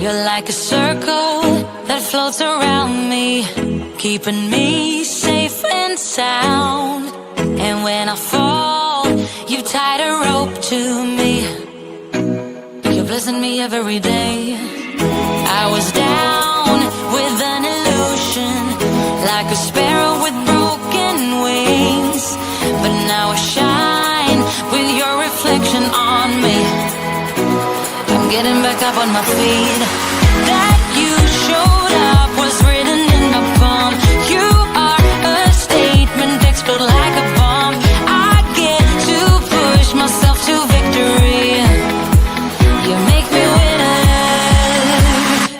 You're like a circle that floats around me, keeping me safe and sound. And when I fall, you tied a rope to me. You're blessing me every day. I was down with an illusion, like a sparrow with broken wings. But now I shine with your reflection on me. I'm getting back up on my feet. That you showed up was written in my palm. You are a statement that explode like a bomb. I get to push myself to victory. You make me winner.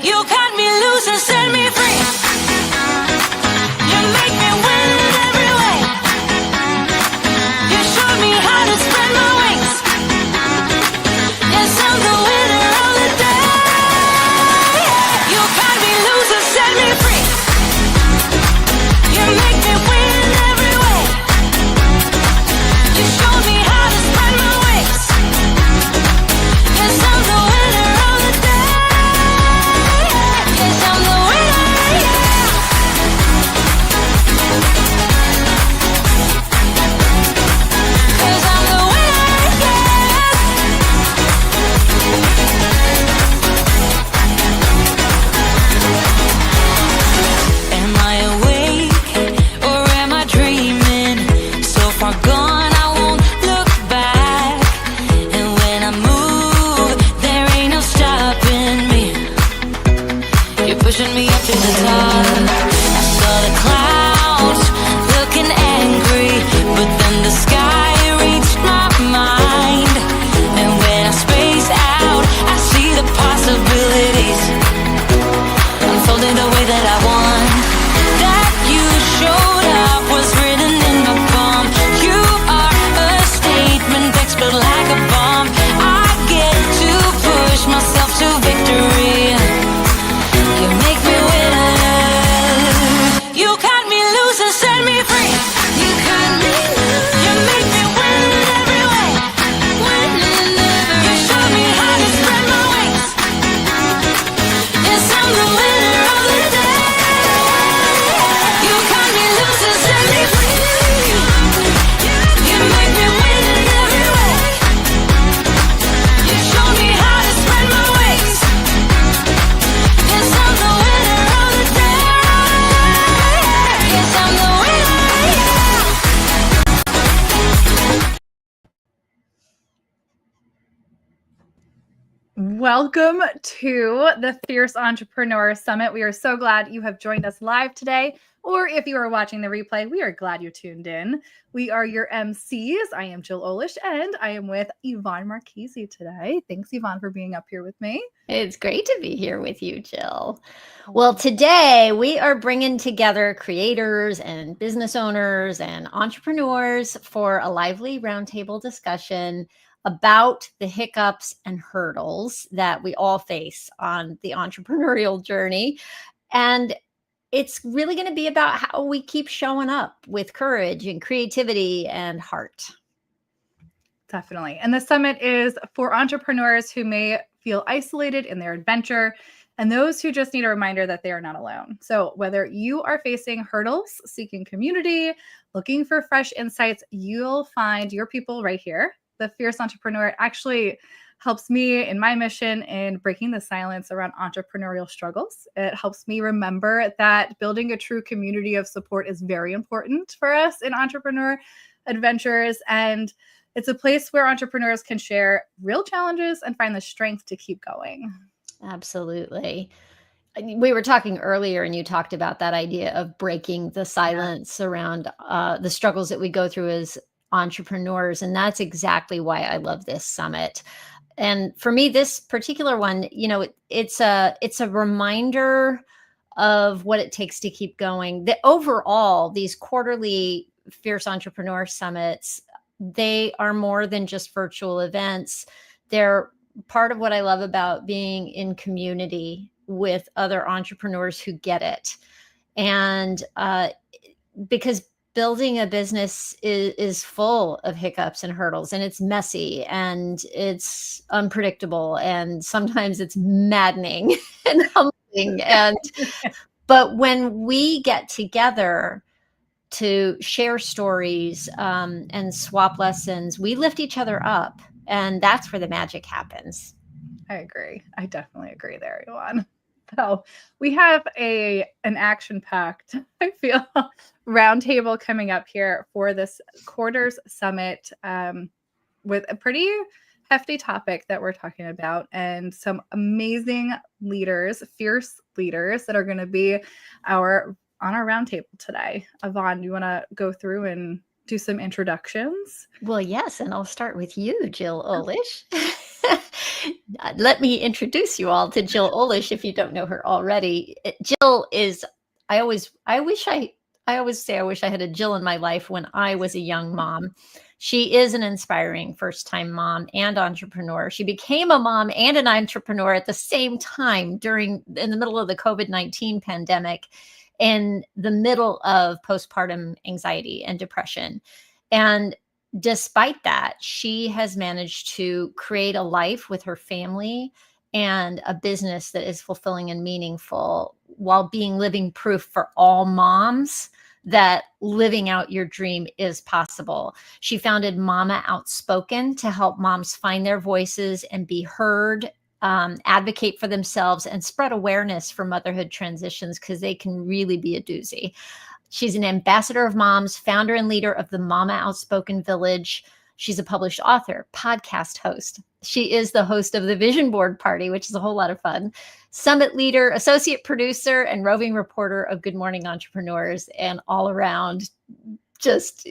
You cut me loose and set me free. You make me win in every way. You showed me how to spread my wings. Yes, I'm the winner of the day. You cut me loose and set me free. You make me win in every way. You showed me how to spread my wings. Yes, I'm the winner of the day. Yes, I'm the winner, yeah. 'Cause I'm the winner, yeah. Am I awake or am I dreaming? So far gone, I won't look back. And when I move, there ain't no stopping me. You're pushing me up to the top. I saw the clouds looking angry, but then the sky reached my mind. And when I space out, I see the possibilities unfolding the way that I want. That you showed up was written in my palm. You are a statement that explode like a bomb. I get to push myself to victory. You make me winner. You cut me loose and set me free. You cut me loose. You make me win in every way. Win in every way. You show me how to spread my wings. Yes, I'm the winner of the day. You cut me loose and set me free. You make me win in every way. You show me how to spread my wings. Yes, I'm the winner of the day. Yes, I'm the winner, yeah. Welcome to the Fierce Entrepreneur Summit. We are so glad you have joined us live today, or if you are watching the replay, we are glad you tuned in. We are your MCs. I am Jill Olish, and I am with Yvonne Marchese today. Thanks, Yvonne, for being up here with me. It's great to be here with you, Jill. Well, today we are bringing together creators and business owners and entrepreneurs for a lively roundtable discussion about the hiccups and hurdles that we all face on the entrepreneurial journey. And it's really going to be about how we keep showing up with courage and creativity and heart. Definitely. And the summit is for entrepreneurs who may feel isolated in their adventure and those who just need a reminder that they are not alone. So whether you are facing hurdles, seeking community, looking for fresh insights, you'll find your people right here. The Fierce Entrepreneur actually helps me in my mission in breaking the silence around entrepreneurial struggles. It helps me remember that building a true community of support is very important for us in entrepreneur adventures. And it's a place where entrepreneurs can share real challenges and find the strength to keep going. Absolutely. We were talking earlier and you talked about that idea of breaking the silence around the struggles that we go through as entrepreneurs. And that's exactly why I love this summit. And for me, this particular one, it's a reminder of what it takes to keep going. The overall, these quarterly Fierce Entrepreneur Summits, they are more than just virtual events. They're part of what I love about being in community with other entrepreneurs who get it. And because building a business is full of hiccups and hurdles, and it's messy and it's unpredictable, and sometimes it's maddening and humbling. But when we get together to share stories, and swap lessons, we lift each other up, and that's where the magic happens. I agree. I definitely agree there, Yvonne. So we have an action-packed, I feel, roundtable coming up here for this quarters summit, with a pretty hefty topic that we're talking about, and some amazing leaders, fierce leaders that are going to be on our roundtable today. Yvonne, do you want to go through and do some introductions? Well, yes, and I'll start with you, Jill Olish. Let me introduce you all to Jill Olish if you don't know her already. Jill is, I always say I wish I had a Jill in my life when I was a young mom. She is an inspiring first-time mom and entrepreneur. She became a mom and an entrepreneur at the same time in the middle of the COVID-19 pandemic, in the middle of postpartum anxiety and depression. And despite that, she has managed to create a life with her family and a business that is fulfilling and meaningful, while being living proof for all moms that living out your dream is possible. She founded Mama Outspoken to help moms find their voices and be heard, advocate for themselves, and spread awareness for motherhood transitions, because they can really be a doozy. She's an ambassador of moms, founder and leader of the Mama Outspoken Village. She's a published author, podcast host. She is the host of the Vision Board Party, which is a whole lot of fun. Summit leader, associate producer, and roving reporter of Good Morning Entrepreneurs, and all around just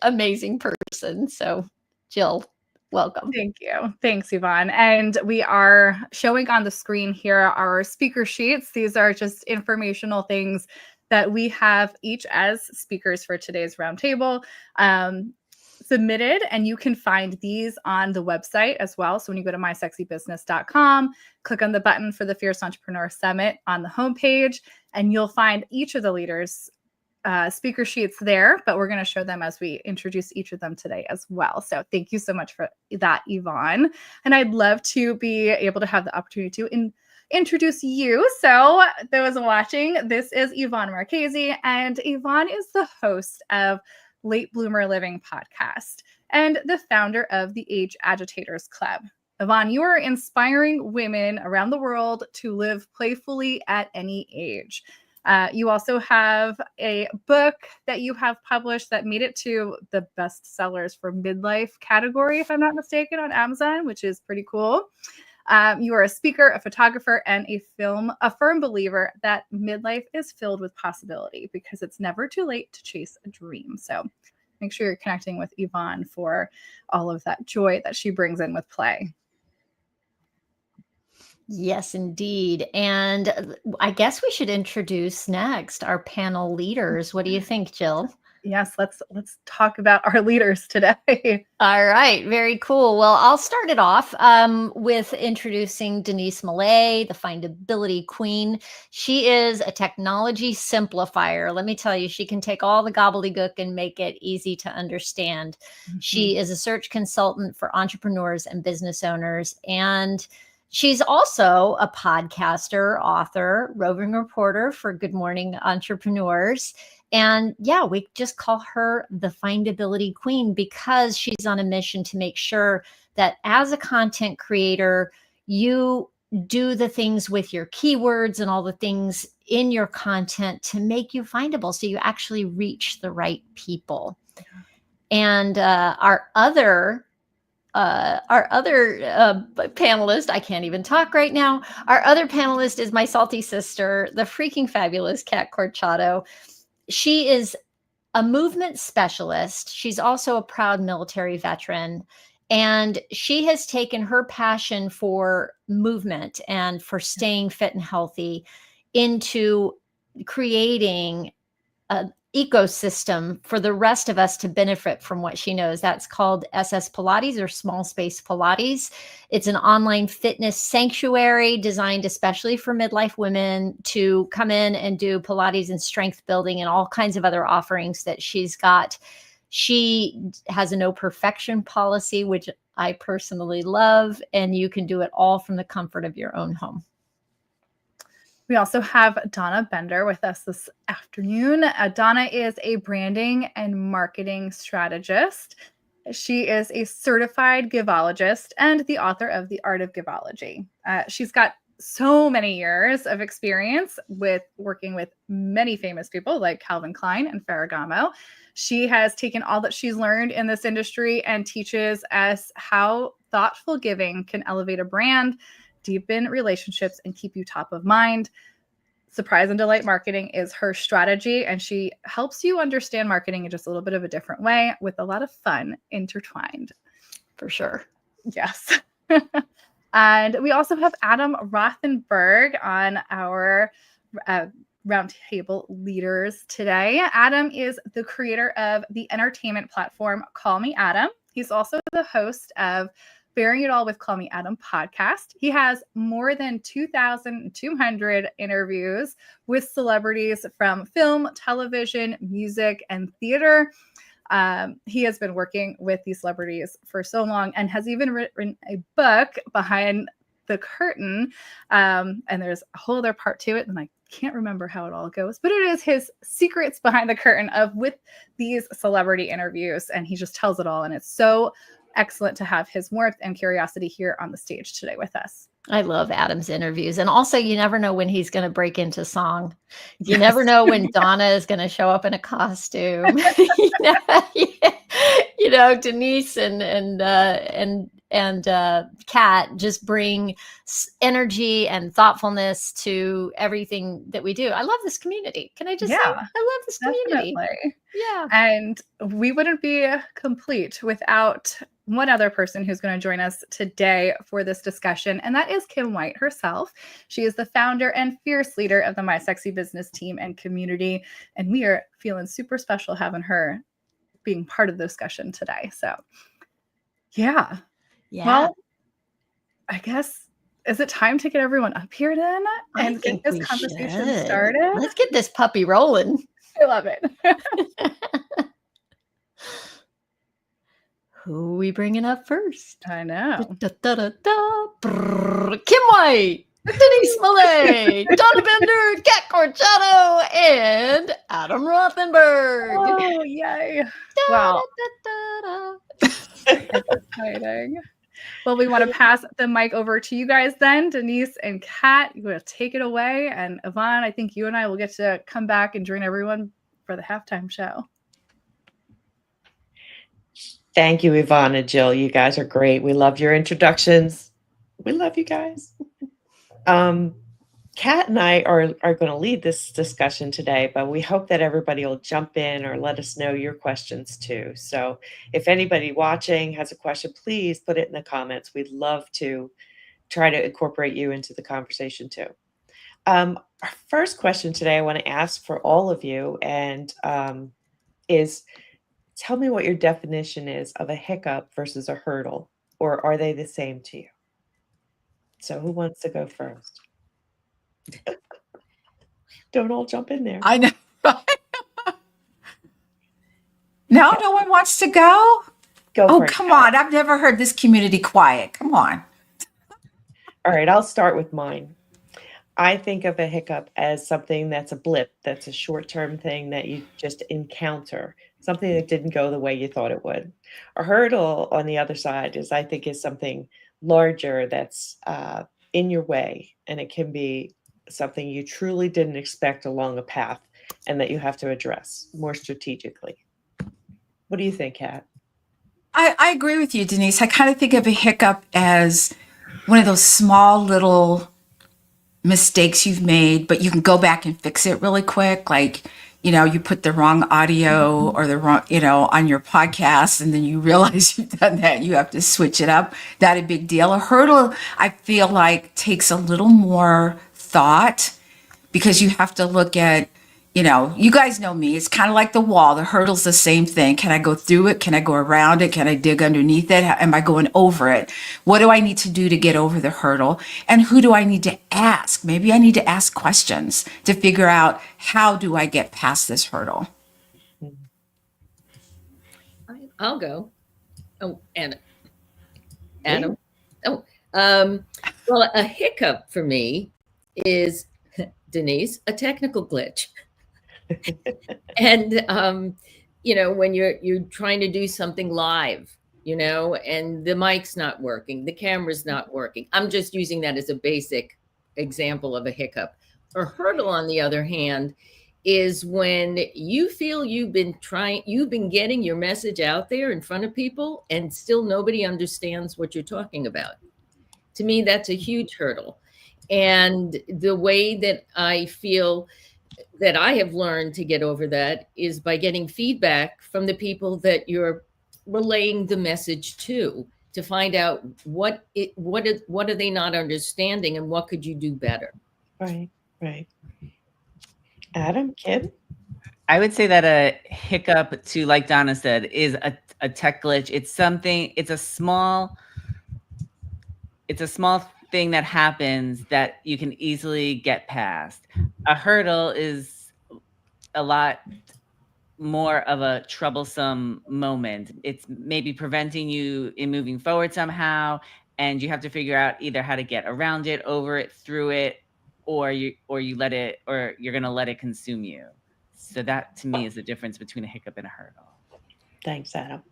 amazing person. So, Jill, welcome. Thank you. Thanks, Yvonne. And we are showing on the screen here our speaker sheets. These are just informational things that we have each as speakers for today's roundtable submitted, and you can find these on the website as well. So when you go to mysexybusiness.com, click on the button for the Fierce Entrepreneur Summit on the homepage, and you'll find each of the leaders' speaker sheets there, but we're going to show them as we introduce each of them today as well. So thank you so much for that, Yvonne. And I'd love to be able to have the opportunity to introduce you. So those watching, this is Yvonne Marchese, and Yvonne is the host of Late Bloomer Living podcast and the founder of the Age Agitators Club. Yvonne, you are inspiring women around the world to live playfully at any age. You also have a book that you have published that made it to the bestsellers for midlife category, if I'm not mistaken, on Amazon, which is pretty cool. You are a speaker, a photographer, and a firm believer that midlife is filled with possibility, because it's never too late to chase a dream. So make sure you're connecting with Yvonne for all of that joy that she brings in with play. Yes, indeed. And I guess we should introduce next our panel leaders. What do you think, Jill? Yes, let's talk about our leaders today. All right, very cool. Well, I'll start it off with introducing Denise Millay, the findability queen. She is a technology simplifier. Let me tell you, she can take all the gobbledygook and make it easy to understand. Mm-hmm. She is a search consultant for entrepreneurs and business owners, and she's also a podcaster, author, roving reporter for Good Morning Entrepreneurs. And yeah, we just call her the findability queen, because she's on a mission to make sure that as a content creator, you do the things with your keywords and all the things in your content to make you findable, so you actually reach the right people. And our other panelist, I can't even talk right now. Our other panelist is my salty sister, the freaking fabulous Kat Corchado. She is a movement specialist. She's also a proud military veteran, and she has taken her passion for movement and for staying fit and healthy into creating ecosystem for the rest of us to benefit from what she knows. That's called SS Pilates, or Small Space Pilates. It's an online fitness sanctuary designed especially for midlife women to come in and do Pilates and strength building and all kinds of other offerings that she's got. She has a no perfection policy, which I personally love, and you can do it all from the comfort of your own home. We also have Donna Bender with us this afternoon. Donna is a branding and marketing strategist. She is a certified givologist and the author of The Art of Givology. She's got so many years of experience with working with many famous people like Calvin Klein and Ferragamo. She has taken all that she's learned in this industry and teaches us how thoughtful giving can elevate a brand, deepen relationships, and keep you top of mind. Surprise and delight marketing is her strategy, and she helps you understand marketing in just a little bit of a different way with a lot of fun intertwined. For sure. Yes. And we also have Adam Rothenberg on our roundtable leaders today. Adam is the creator of the entertainment platform Call Me Adam. He's also the host of Bearing It All with Call Me Adam podcast. He has more than 2,200 interviews with celebrities from film, television, music, and theater. He has been working with these celebrities for so long and has even written a book, Behind the Curtain. And there's a whole other part to it, and I can't remember how it all goes, but it is his secrets behind the curtain of with these celebrity interviews. And he just tells it all. And it's so excellent to have his warmth and curiosity here on the stage today with us. I love Adam's interviews. And also, you never know when he's going to break into song. You never know when Donna is going to show up in a costume. You know, Denise and Kat just bring energy and thoughtfulness to everything that we do. I love this community. Can I just say, I love this community. Definitely. Yeah. And we wouldn't be complete without one other person who's going to join us today for this discussion, and that is Kim White herself. She is the founder and fierce leader of the My Sexy Business team and community, and we are feeling super special having her being part of the discussion today. So, yeah. Well, I guess, is it time to get everyone up here then and get this conversation started? Let's get this puppy rolling. I love it. Who are we bringing up first? I know. Kim White, Denise Millay, Donna Bender, Kat Corchado, and Adam Rothenberg. Oh, yay. Wow. Exciting. Well, we want to pass the mic over to you guys then. Denise and Kat, you will take it away. And Yvonne, I think you and I will get to come back and join everyone for the halftime show. Thank you, Yvonne and Jill. You guys are great. We love your introductions. We love you guys. Kat and I are going to lead this discussion today, but we hope that everybody will jump in or let us know your questions too. So if anybody watching has a question, please put it in the comments. We'd love to try to incorporate you into the conversation too. Our first question today I want to ask for all of you is, tell me what your definition is of a hiccup versus a hurdle, or are they the same to you? So who wants to go first? Don't all jump in there. I know, right? No, no one wants to go? Go Oh, for it, come Kat. on. I've never heard this community quiet. Come on. All right, I'll start with mine. I think of a hiccup as something that's a blip, that's a short-term thing that you just encounter, something that didn't go the way you thought it would. A hurdle, on the other side, is something larger that's in your way, and it can be something you truly didn't expect along a path and that you have to address more strategically. What do you think, Kat? I agree with you, Denise. I kind of think of a hiccup as one of those small little mistakes you've made, but you can go back and fix it really quick. Like, you put the wrong audio or the wrong, on your podcast, and then you realize you've done that. You have to switch it up. Not a big deal. A hurdle, I feel like, takes a little more thought because you have to look at, you guys know me. It's kind of like the wall. The hurdle's the same thing. Can I go through it? Can I go around it? Can I dig underneath it? Am I going over it? What do I need to do to get over the hurdle? And who do I need to ask? Maybe I need to ask questions to figure out, how do I get past this hurdle? I'll go. Oh, Adam. Oh, well, a hiccup for me is, Denise, a technical glitch. And when you're trying to do something live, and the mic's not working, the camera's not working. I'm just using that as a basic example of a hiccup. A hurdle, on the other hand, is when you feel you've been getting your message out there in front of people and still nobody understands what you're talking about. To me, that's a huge hurdle. And the way that I feel that I have learned to get over that is by getting feedback from the people that you're relaying the message to find out what are they not understanding and what could you do better. Right. Adam, Kim? I would say that a hiccup, to, like Donna said, is a tech glitch. It's a small thing that happens that you can easily get past. A hurdle is a lot more of a troublesome moment. It's maybe preventing you in moving forward somehow, and you have to figure out either how to get around it, over it, through it, or you're gonna let it consume you. So that, to me, is the difference between a hiccup and a hurdle. Thanks, Adam.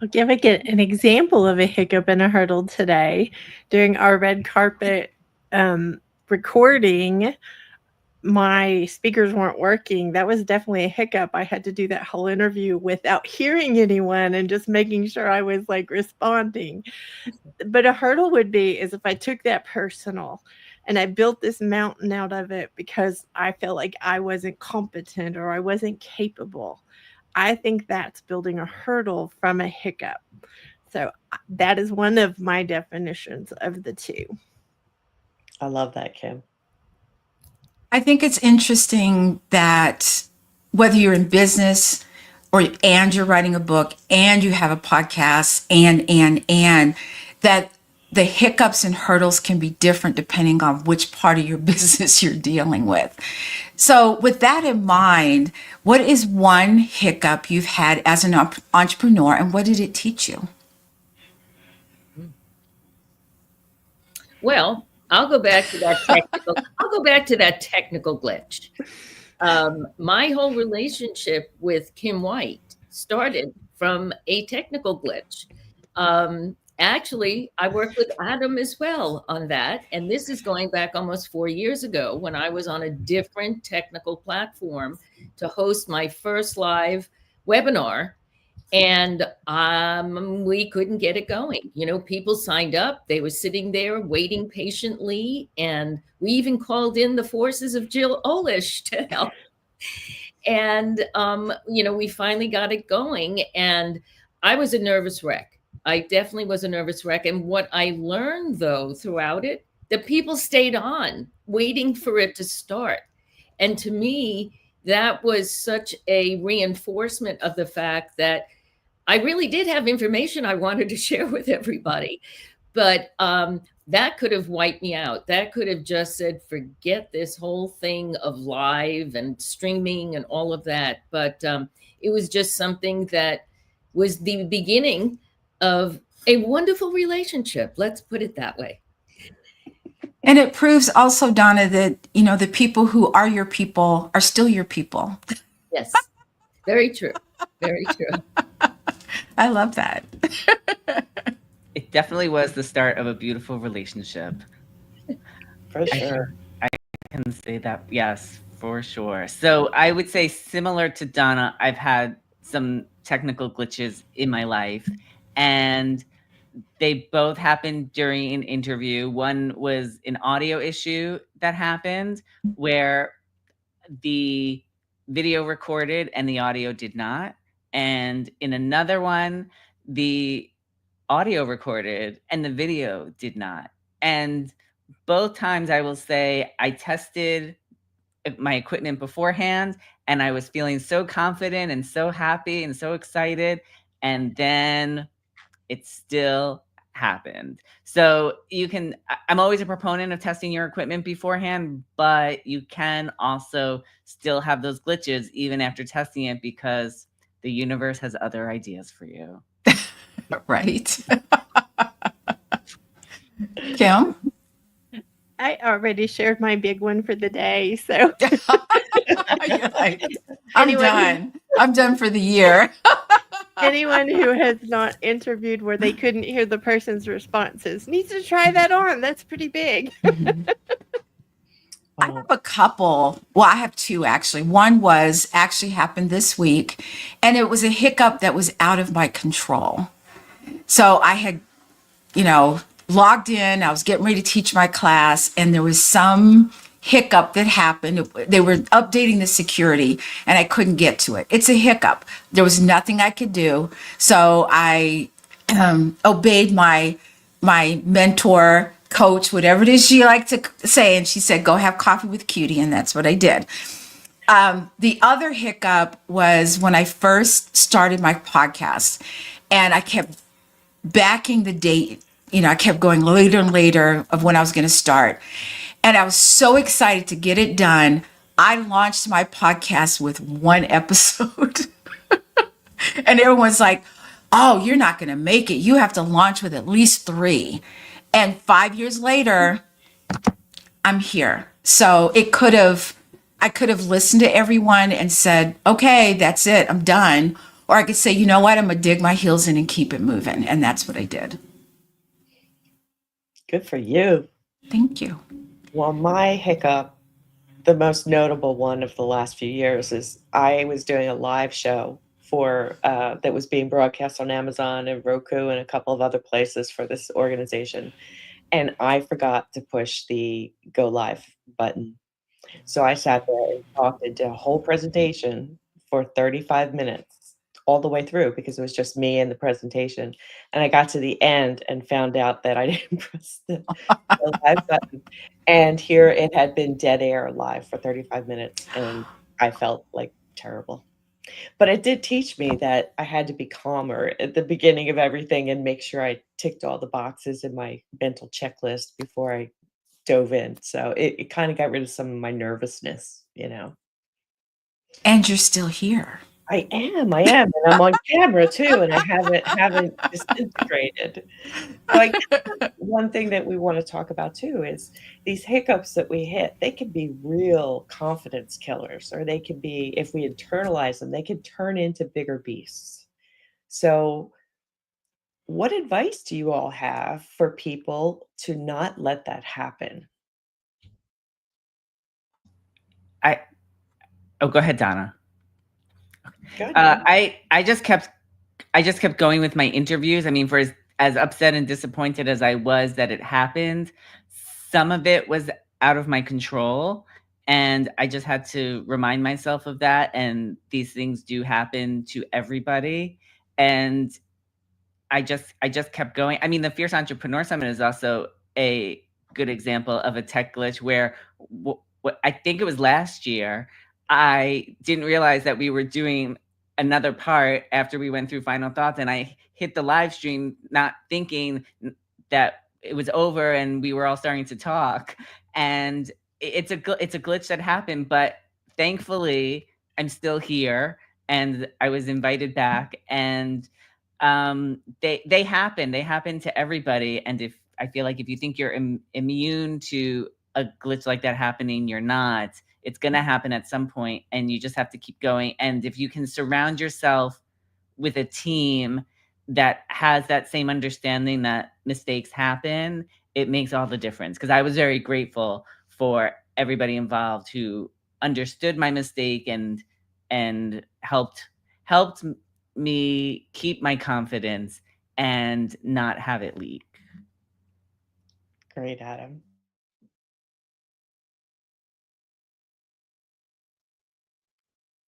I'll give an example of a hiccup and a hurdle today. During our red carpet recording, my speakers weren't working. That was definitely a hiccup. I had to do that whole interview without hearing anyone and just making sure I was responding. But a hurdle is if I took that personal and I built this mountain out of it because I felt like I wasn't competent or I wasn't capable. I think that's building a hurdle from a hiccup. So that is one of my definitions of the two. I love that, Kim. I think it's interesting that whether you're in business and you're writing a book and you have a podcast and that the hiccups and hurdles can be different depending on which part of your business you're dealing with. So with that in mind, what is one hiccup you've had as an entrepreneur, and what did it teach you? Well, I'll go back to that technical glitch. My whole relationship with Kim White started from a technical glitch. Actually, I worked with Adam as well on that. And this is going back almost 4 years ago when I was on a different technical platform to host my first live webinar. And we couldn't get it going. People signed up. They were sitting there waiting patiently. And we even called in the forces of Jill Olish to help. And, we finally got it going. And I was a nervous wreck. I definitely was a nervous wreck. And what I learned, though, throughout it, that people stayed on waiting for it to start. And to me, that was such a reinforcement of the fact that I really did have information I wanted to share with everybody. But that could have wiped me out. That could have just said, forget this whole thing of live and streaming and all of that. But it was just something that was the beginning of a wonderful relationship. Let's put it that way. And it proves also, Donna, that, the people who are your people are still your people. Yes, very true. Very true. I love that. It definitely was the start of a beautiful relationship. For sure. I can say that, yes, for sure. So I would say, similar to Donna, I've had some technical glitches in my life, and they both happened during an interview. One was an audio issue that happened where the video recorded and the audio did not. And in another one, the audio recorded and the video did not. And both times, I will say, I tested my equipment beforehand, and I was feeling so confident and so happy and so excited, and then it still happened. So I'm always a proponent of testing your equipment beforehand, but you can also still have those glitches even after testing it, because the universe has other ideas for you. Right. Kim? I already shared my big one for the day. So You're like, I'm Anyone- done. I'm done for the year. anyone who has not interviewed where they couldn't hear the person's responses needs to try that on. That's pretty big. I have a couple. Well, I have two actually. One was actually happened this week, and it was a hiccup that was out of my control. So I had, logged in. I was getting ready to teach my class, and there was some hiccup that happened. They were updating the security, and I couldn't get to it. It's a hiccup. There was nothing I could do. So I obeyed my mentor, coach, whatever it is she liked to say, and she said, "Go have coffee with Cutie," and that's what I did. The other hiccup was when I first started my podcast, and I kept backing the date. I kept going later and later of when I was going to start. And I was so excited to get it done. I launched my podcast with one episode. And everyone's like, "Oh, you're not going to make it. You have to launch with at least 3." And 5 years later, I'm here. So I could have listened to everyone and said, "Okay, that's it. I'm done." Or I could say, "You know what? I'm going to dig my heels in and keep it moving." And that's what I did. Good for you. Thank you. Well, my hiccup, the most notable one of the last few years, is I was doing a live show for that was being broadcast on Amazon and Roku and a couple of other places for this organization, and I forgot to push the go live button. So I sat there and talked and did a whole presentation for 35 minutes all the way through, because it was just me and the presentation. And I got to the end and found out that I didn't press the live button. And here it had been dead air live for 35 minutes. And I felt like terrible. But it did teach me that I had to be calmer at the beginning of everything and make sure I ticked all the boxes in my mental checklist before I dove in. So it kind of got rid of some of my nervousness, And you're still here. I am, and I'm on camera too, and I haven't disintegrated. So I guess one thing that we want to talk about too is these hiccups that we hit. They can be real confidence killers, or they can be, if we internalize them, they can turn into bigger beasts. So what advice do you all have for people to not let that happen? Go ahead, Donna. Good. I just kept going with my interviews. I mean, for as upset and disappointed as I was that it happened, some of it was out of my control, and I just had to remind myself of that. And these things do happen to everybody, and I just kept going. I mean, the Fierce Entrepreneur Summit is also a good example of a tech glitch where what I think it was last year, I didn't realize that we were doing another part after we went through final thoughts, and I hit the live stream not thinking that it was over and we were all starting to talk. And it's a glitch that happened, but thankfully I'm still here and I was invited back, and they happen to everybody. And if I feel like if you think you're immune to a glitch like that happening, you're not. It's going to happen at some point, and you just have to keep going. And if you can surround yourself with a team that has that same understanding that mistakes happen, it makes all the difference. Because I was very grateful for everybody involved who understood my mistake and helped me keep my confidence and not have it leak. Great, Adam.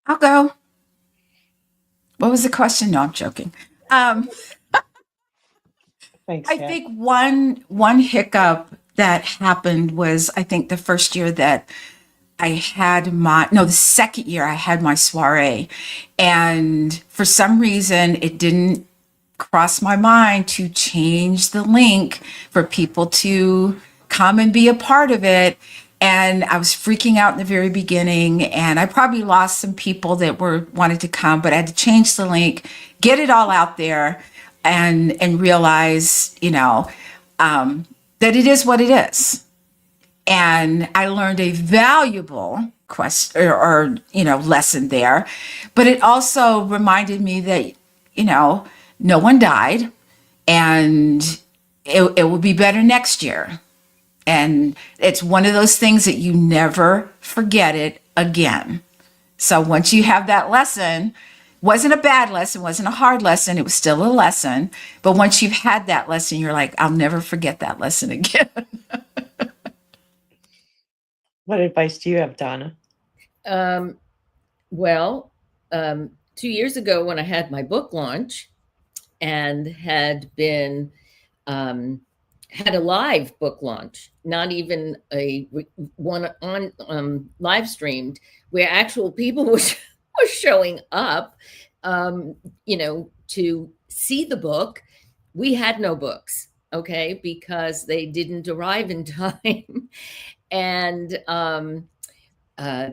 I'll go. What was the question? No, I'm joking. Thanks. I Kat. think one hiccup that happened was, I think, the first year that I had the second year I had my soiree. And for some reason, it didn't cross my mind to change the link for people to come and be a part of it. And I was freaking out in the very beginning, and I probably lost some people that wanted to come, but I had to change the link, get it all out there, and realize, that it is what it is. And I learned a valuable lesson there, but it also reminded me that, no one died, and it will be better next year. And it's one of those things that you never forget it again. So once you have that lesson, wasn't a bad lesson, wasn't a hard lesson, it was still a lesson. But once you've had that lesson, you're like, I'll never forget that lesson again. What advice do you have, Donna? Well, 2 years ago when I had my book launch and had been had a live book launch, not even a one on live streamed, where actual people were showing up, to see the book. We had no books, okay, because they didn't arrive in time. And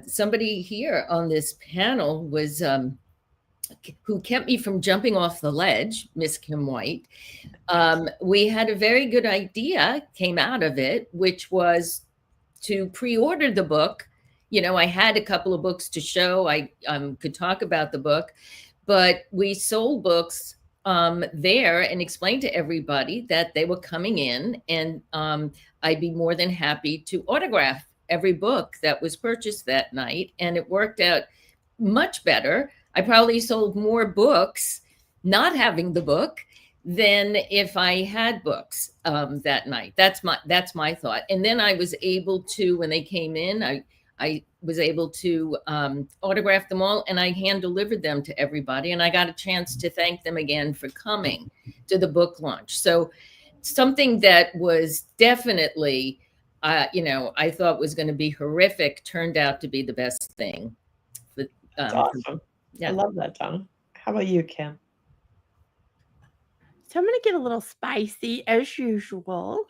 somebody here on this panel was who kept me from jumping off the ledge, Miss Kim White. We had a very good idea came out of it, which was to pre-order the book. I had a couple of books to show. I could talk about the book, but we sold books there and explained to everybody that they were coming in, and I'd be more than happy to autograph every book that was purchased that night. And it worked out much better. I probably sold more books not having the book than if I had books that night. That's my thought. And then I was able to, when they came in, I was able to autograph them all, and I hand delivered them to everybody. And I got a chance to thank them again for coming to the book launch. So something that was definitely, I thought was going to be horrific turned out to be the best thing. But, That's awesome. Yeah. I love that, Donna. How about you, Kim? So I'm going to get a little spicy as usual.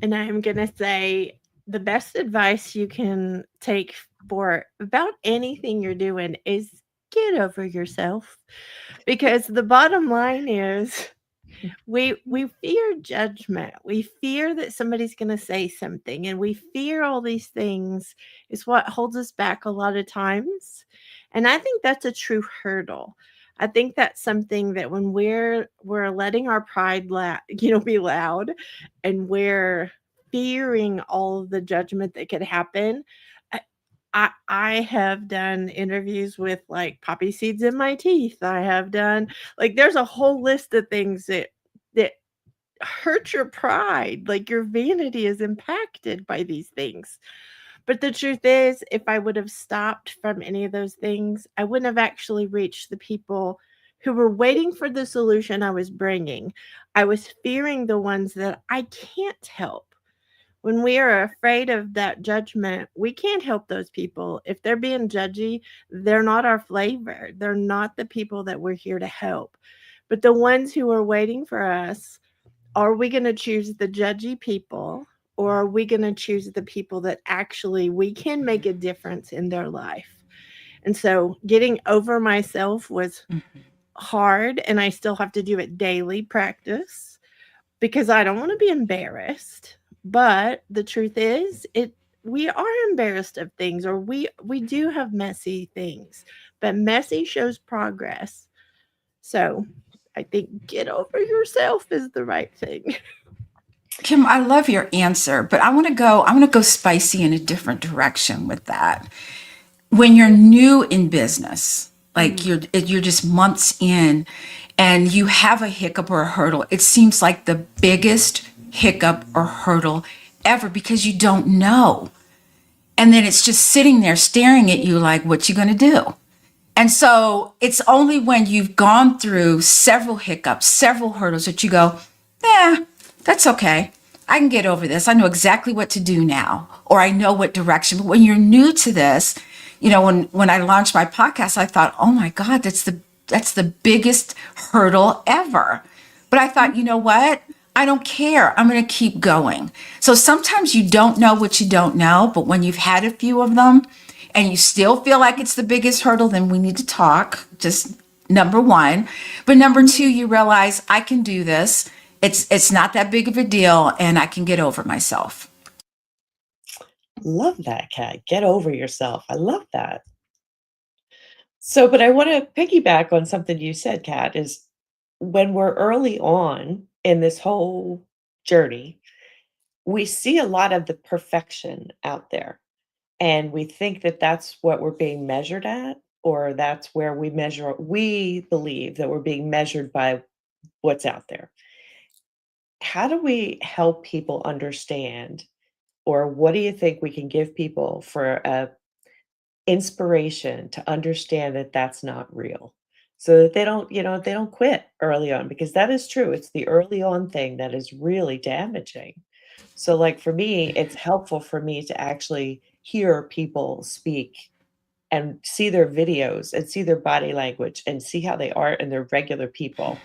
And I'm going to say the best advice you can take for about anything you're doing is get over yourself. Because the bottom line is we fear judgment. We fear that somebody's going to say something, and we fear all these things is what holds us back a lot of times. And I think that's a true hurdle. I think that's something that when we're letting our pride be loud, and we're fearing all of the judgment that could happen. I have done interviews with like poppy seeds in my teeth. I have done there's a whole list of things that hurt your pride. Like your vanity is impacted by these things. But the truth is, if I would have stopped from any of those things, I wouldn't have actually reached the people who were waiting for the solution I was bringing. I was fearing the ones that I can't help. When we are afraid of that judgment, we can't help those people. If they're being judgy, they're not our flavor. They're not the people that we're here to help. But the ones who are waiting for us, are we going to choose the judgy people, or are we going to choose the people that actually we can make a difference in their life? And so getting over myself was hard, and I still have to do it daily practice because I don't want to be embarrassed. But the truth is, we are embarrassed of things, or we do have messy things, but messy shows progress. So I think get over yourself is the right thing. Kim, I love your answer, but I'm going to go spicy in a different direction with that. When you're new in business, like you're just months in, and you have a hiccup or a hurdle, it seems like the biggest hiccup or hurdle ever, because you don't know. And then it's just sitting there staring at you like, what you going to do? And so it's only when you've gone through several hiccups, several hurdles, that you go, that's okay. I can get over this. I know exactly what to do now, or I know what direction. But when you're new to this, when I launched my podcast, I thought, oh my God, that's the biggest hurdle ever. But I thought, you know what? I don't care. I'm going to keep going. So sometimes you don't know what you don't know, but when you've had a few of them and you still feel like it's the biggest hurdle, then we need to talk. Just number one. But number two, you realize I can do this. It's not that big of a deal, and I can get over myself. Love that, Kat. Get over yourself. I love that. So, but I want to piggyback on something you said, Kat, is when we're early on in this whole journey, we see a lot of the perfection out there. And we think that that's what we're being measured at, or that's where we believe that we're being measured by what's out there. How do we help people understand, or what do you think we can give people for a inspiration to understand that that's not real, so that they don't quit early on, because that is true. It's the early on thing that is really damaging. So like for me, it's helpful for me to actually hear people speak and see their videos and see their body language and see how they are and they're regular people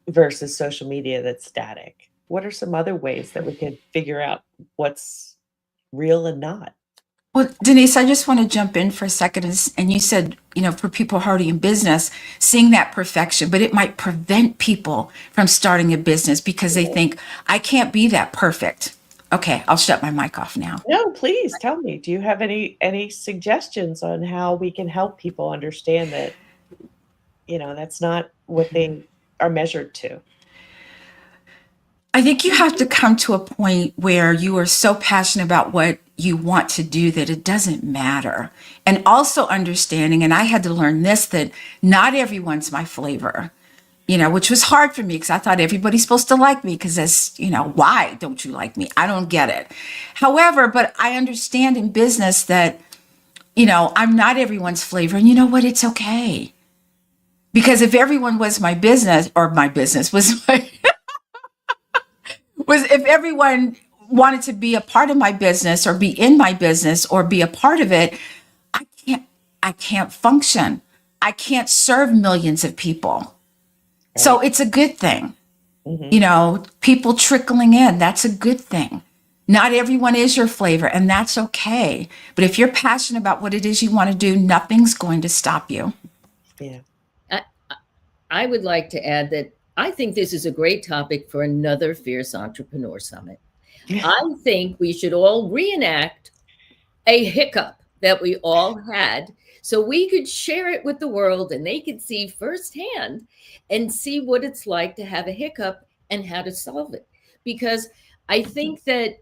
versus social media that's static. What are some other ways that we could figure out what's real and not? Well, Denise, I just want to jump in for a second. And you said, for people already in business, seeing that perfection, but it might prevent people from starting a business because they think, I can't be that perfect. Okay, I'll shut my mic off now. No, please tell me. Do you have any suggestions on how we can help people understand that, that's not what they are measured to? I think you have to come to a point where you are so passionate about what you want to do that it doesn't matter. And also understanding, and I had to learn this, that not everyone's my flavor, which was hard for me because I thought everybody's supposed to like me because that's, why don't you like me? I don't get it. However, but I understand in business that, I'm not everyone's flavor. And you know what? It's okay. Because if everyone was my business, or my business was my... was if everyone wanted to be a part of my business or be in my business or be a part of it, I can't function. I can't serve millions of people. Right. So it's a good thing. Mm-hmm. People trickling in, that's a good thing. Not everyone is your flavor, and that's okay. But if you're passionate about what it is you want to do, nothing's going to stop you. Yeah. I would like to add that I think this is a great topic for another Fierce Entrepreneur Summit. I think we should all reenact a hiccup that we all had so we could share it with the world and they could see firsthand and see what it's like to have a hiccup and how to solve it. Because I think that,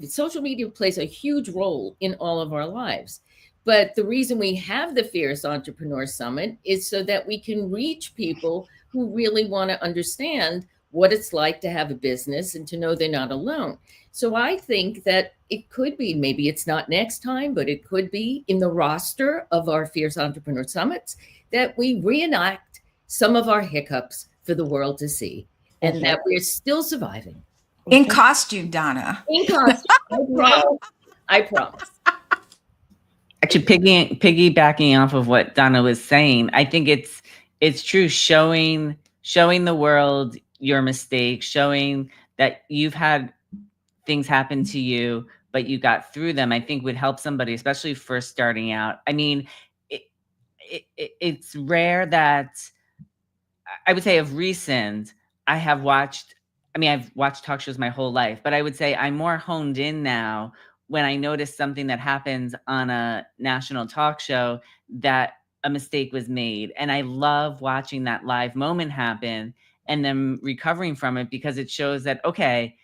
social media plays a huge role in all of our lives. But the reason we have the Fierce Entrepreneur Summit is so that we can reach people who really want to understand what it's like to have a business and to know they're not alone. So I think that it could be, maybe it's not next time, but it could be in the roster of our Fierce Entrepreneur Summits that we reenact some of our hiccups for the world to see, and that we're still surviving. In costume, Donna. In costume. I promise. Actually, piggybacking off of what Donna was saying, I think it's true. Showing the world your mistakes, showing that you've had things happen to you, but you got through them, I think would help somebody, especially first starting out. I mean, it's rare that, I would say of recent, I've watched talk shows my whole life, but I would say I'm more honed in now when I notice something that happens on a national talk show that a mistake was made. And I love watching that live moment happen and then recovering from it, because it shows that, okay,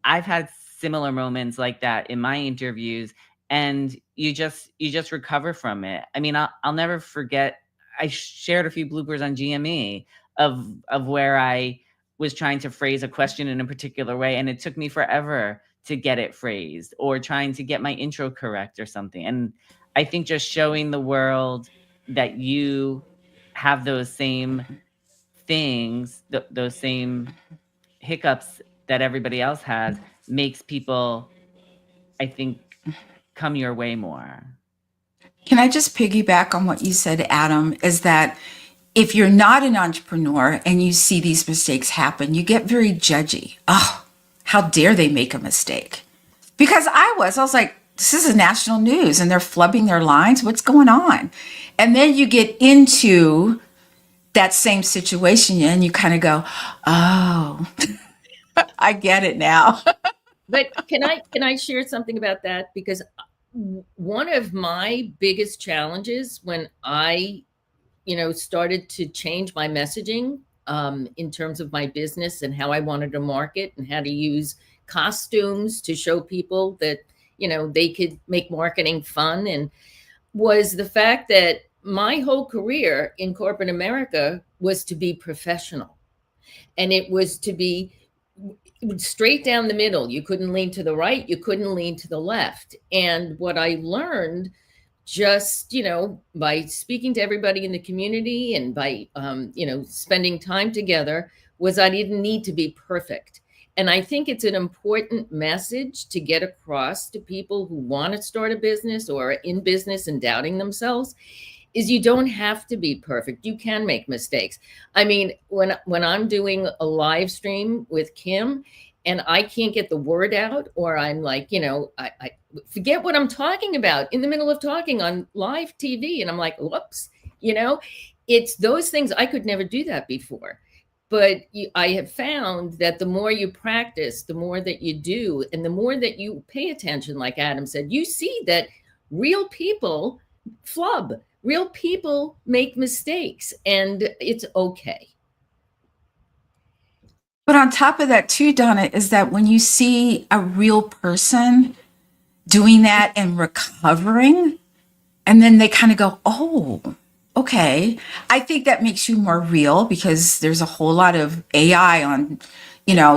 I've had similar moments like that in my interviews, and you just recover from it. I mean, I'll never forget, I shared a few bloopers on GME of where I was trying to phrase a question in a particular way, and it took me forever to get it phrased, or trying to get my intro correct or something. And I think just showing the world that you have those same things, those same hiccups that everybody else has makes people, I think, come your way more. Can I just piggyback on what you said, Adam, is that if you're not an entrepreneur and you see these mistakes happen, you get very judgy. Oh, how dare they make a mistake? Because I was like, this is a national news and they're flubbing their lines. What's going on? And then you get into that same situation and you kind of go, oh, I get it now. But can I share something about that? Because one of my biggest challenges when I, started to change my messaging in terms of my business and how I wanted to market and how to use costumes to show people that, they could make marketing fun, and was the fact that my whole career in corporate America was to be professional. And it was to be straight down the middle. You couldn't lean to the right, you couldn't lean to the left. And what I learned just, by speaking to everybody in the community and by, spending time together, was I didn't need to be perfect. And I think it's an important message to get across to people who want to start a business or are in business and doubting themselves, is you don't have to be perfect. You can make mistakes. I mean, when I'm doing a live stream with Kim and I can't get the word out, or I'm like, I forget what I'm talking about in the middle of talking on live TV, and I'm like, whoops, it's those things. I could never do that before. But I have found that the more you practice, the more that you do, and the more that you pay attention, like Adam said, you see that real people flub. Real people make mistakes, and it's okay. But on top of that too, Donna, is that when you see a real person doing that and recovering, and then they kind of go, oh, okay. I think that makes you more real because there's a whole lot of AI on,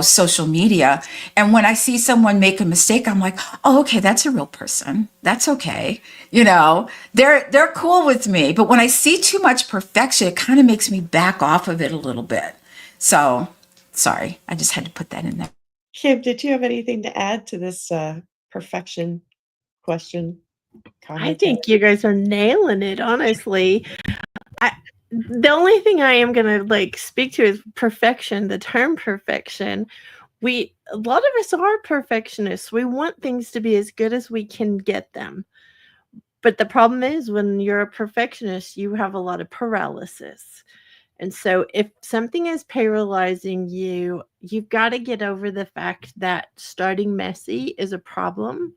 social media. And when I see someone make a mistake, I'm like, oh, okay, that's a real person. That's okay. They're cool with me. But when I see too much perfection, it kind of makes me back off of it a little bit. So sorry, I just had to put that in there. Kim, did you have anything to add to this perfection question? I think you guys are nailing it, honestly. The only thing I am going to speak to is perfection, the term perfection. A lot of us are perfectionists. We want things to be as good as we can get them. But the problem is when you're a perfectionist, you have a lot of paralysis. And so if something is paralyzing you, you've got to get over the fact that starting messy is a problem.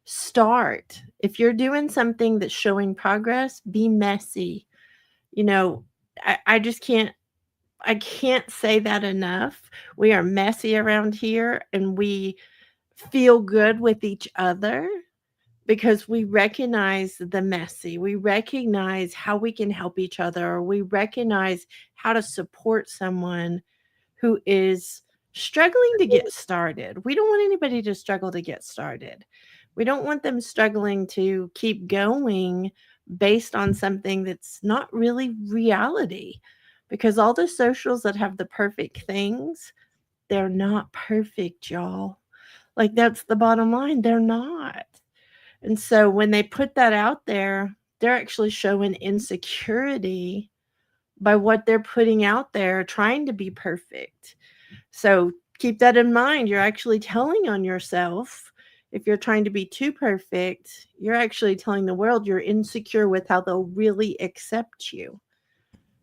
Start. If you're doing something that's showing progress, be messy. I just can't say that enough. We are messy around here and we feel good with each other because we recognize the messy. We recognize how we can help each other, or we recognize how to support someone who is struggling to get started. We don't want anybody to struggle to get started. We don't want them struggling to keep going based on something that's not really reality, because all the socials that have the perfect things, they're not perfect, y'all. That's the bottom line. They're not. And so when they put that out there, they're actually showing insecurity by what they're putting out there, trying to be perfect. So keep that in mind. You're actually telling on yourself. If you're trying to be too perfect, you're actually telling the world you're insecure with how they'll really accept you.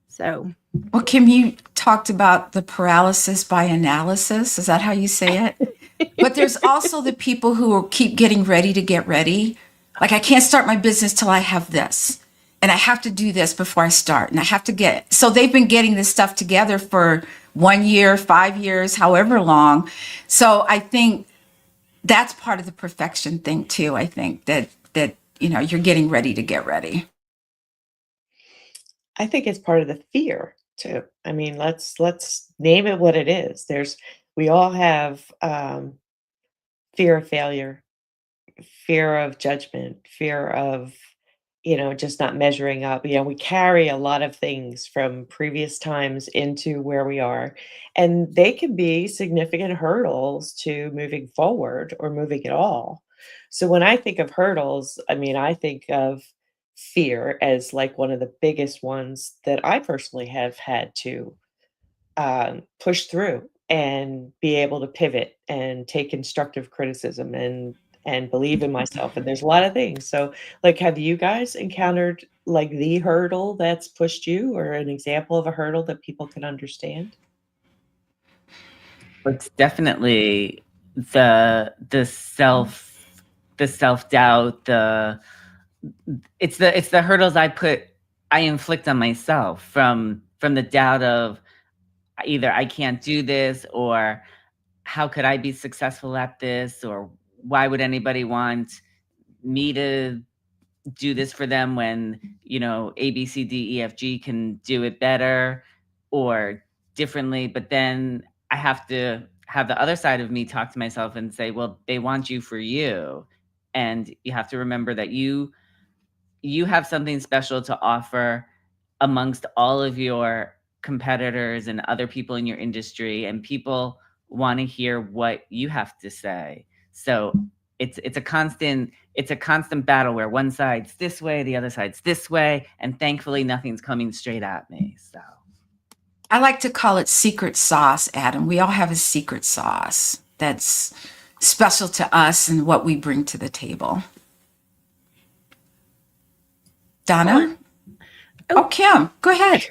So, well, Kim, you talked about the paralysis by analysis. Is that how you say it? But there's also the people who will keep getting ready to get ready. Like, I can't start my business till I have this. And I have to do this before I start. And I have to get, so they've been getting this stuff together for 1 year, 5 years, however long. So I think that's part of the perfection thing too. I think that you're getting ready to get ready. I think it's part of the fear too. I mean, let's name it what it is. We all have fear of failure, fear of judgment, fear of just not measuring up. We carry a lot of things from previous times into where we are, and they can be significant hurdles to moving forward or moving at all. So when I think of hurdles, I think of fear as like one of the biggest ones that I personally have had to push through and be able to pivot and take constructive criticism and believe in myself. And there's a lot of things. So, like, have you guys encountered like the hurdle that's pushed you, or an example of a hurdle that people can understand? It's definitely the self-doubt, it's the hurdles I inflict on myself from the doubt of either I can't do this, or how could I be successful at this, or why would anybody want me to do this for them when, A, B, C, D, E, F, G can do it better or differently. But then I have to have the other side of me talk to myself and say, well, they want you for you. And you have to remember that you have something special to offer amongst all of your competitors and other people in your industry, and people want to hear what you have to say. So it's a constant battle where one side's this way, the other side's this way, and thankfully nothing's coming straight at me. So I like to call it secret sauce, Adam. We all have a secret sauce that's special to us and what we bring to the table. Donna? Oh, Kim, go ahead.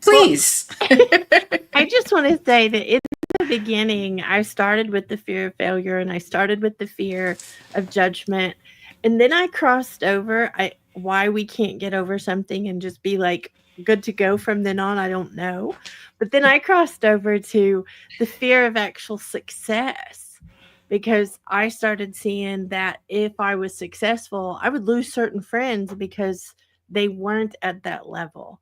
Please. I just want to say that in the beginning, I started with the fear of failure, and I started with the fear of judgment. And then I crossed over. Why we can't get over something and just be like good to go from then on, I don't know. But then I crossed over to the fear of actual success, because I started seeing that if I was successful, I would lose certain friends because they weren't at that level.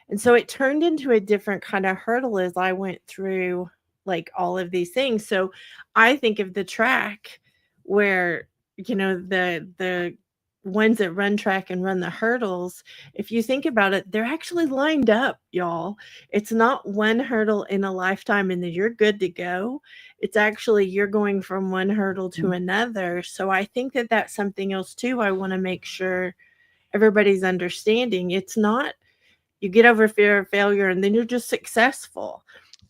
And so it turned into a different kind of hurdle as I went through like all of these things. So I think of the track where, the ones that run track and run the hurdles, if you think about it, they're actually lined up, y'all. It's not one hurdle in a lifetime and then you're good to go. It's actually you're going from one hurdle to another. So I think that that's something else too. I want to make sure everybody's understanding. It's not you get over fear of failure and then you're just successful.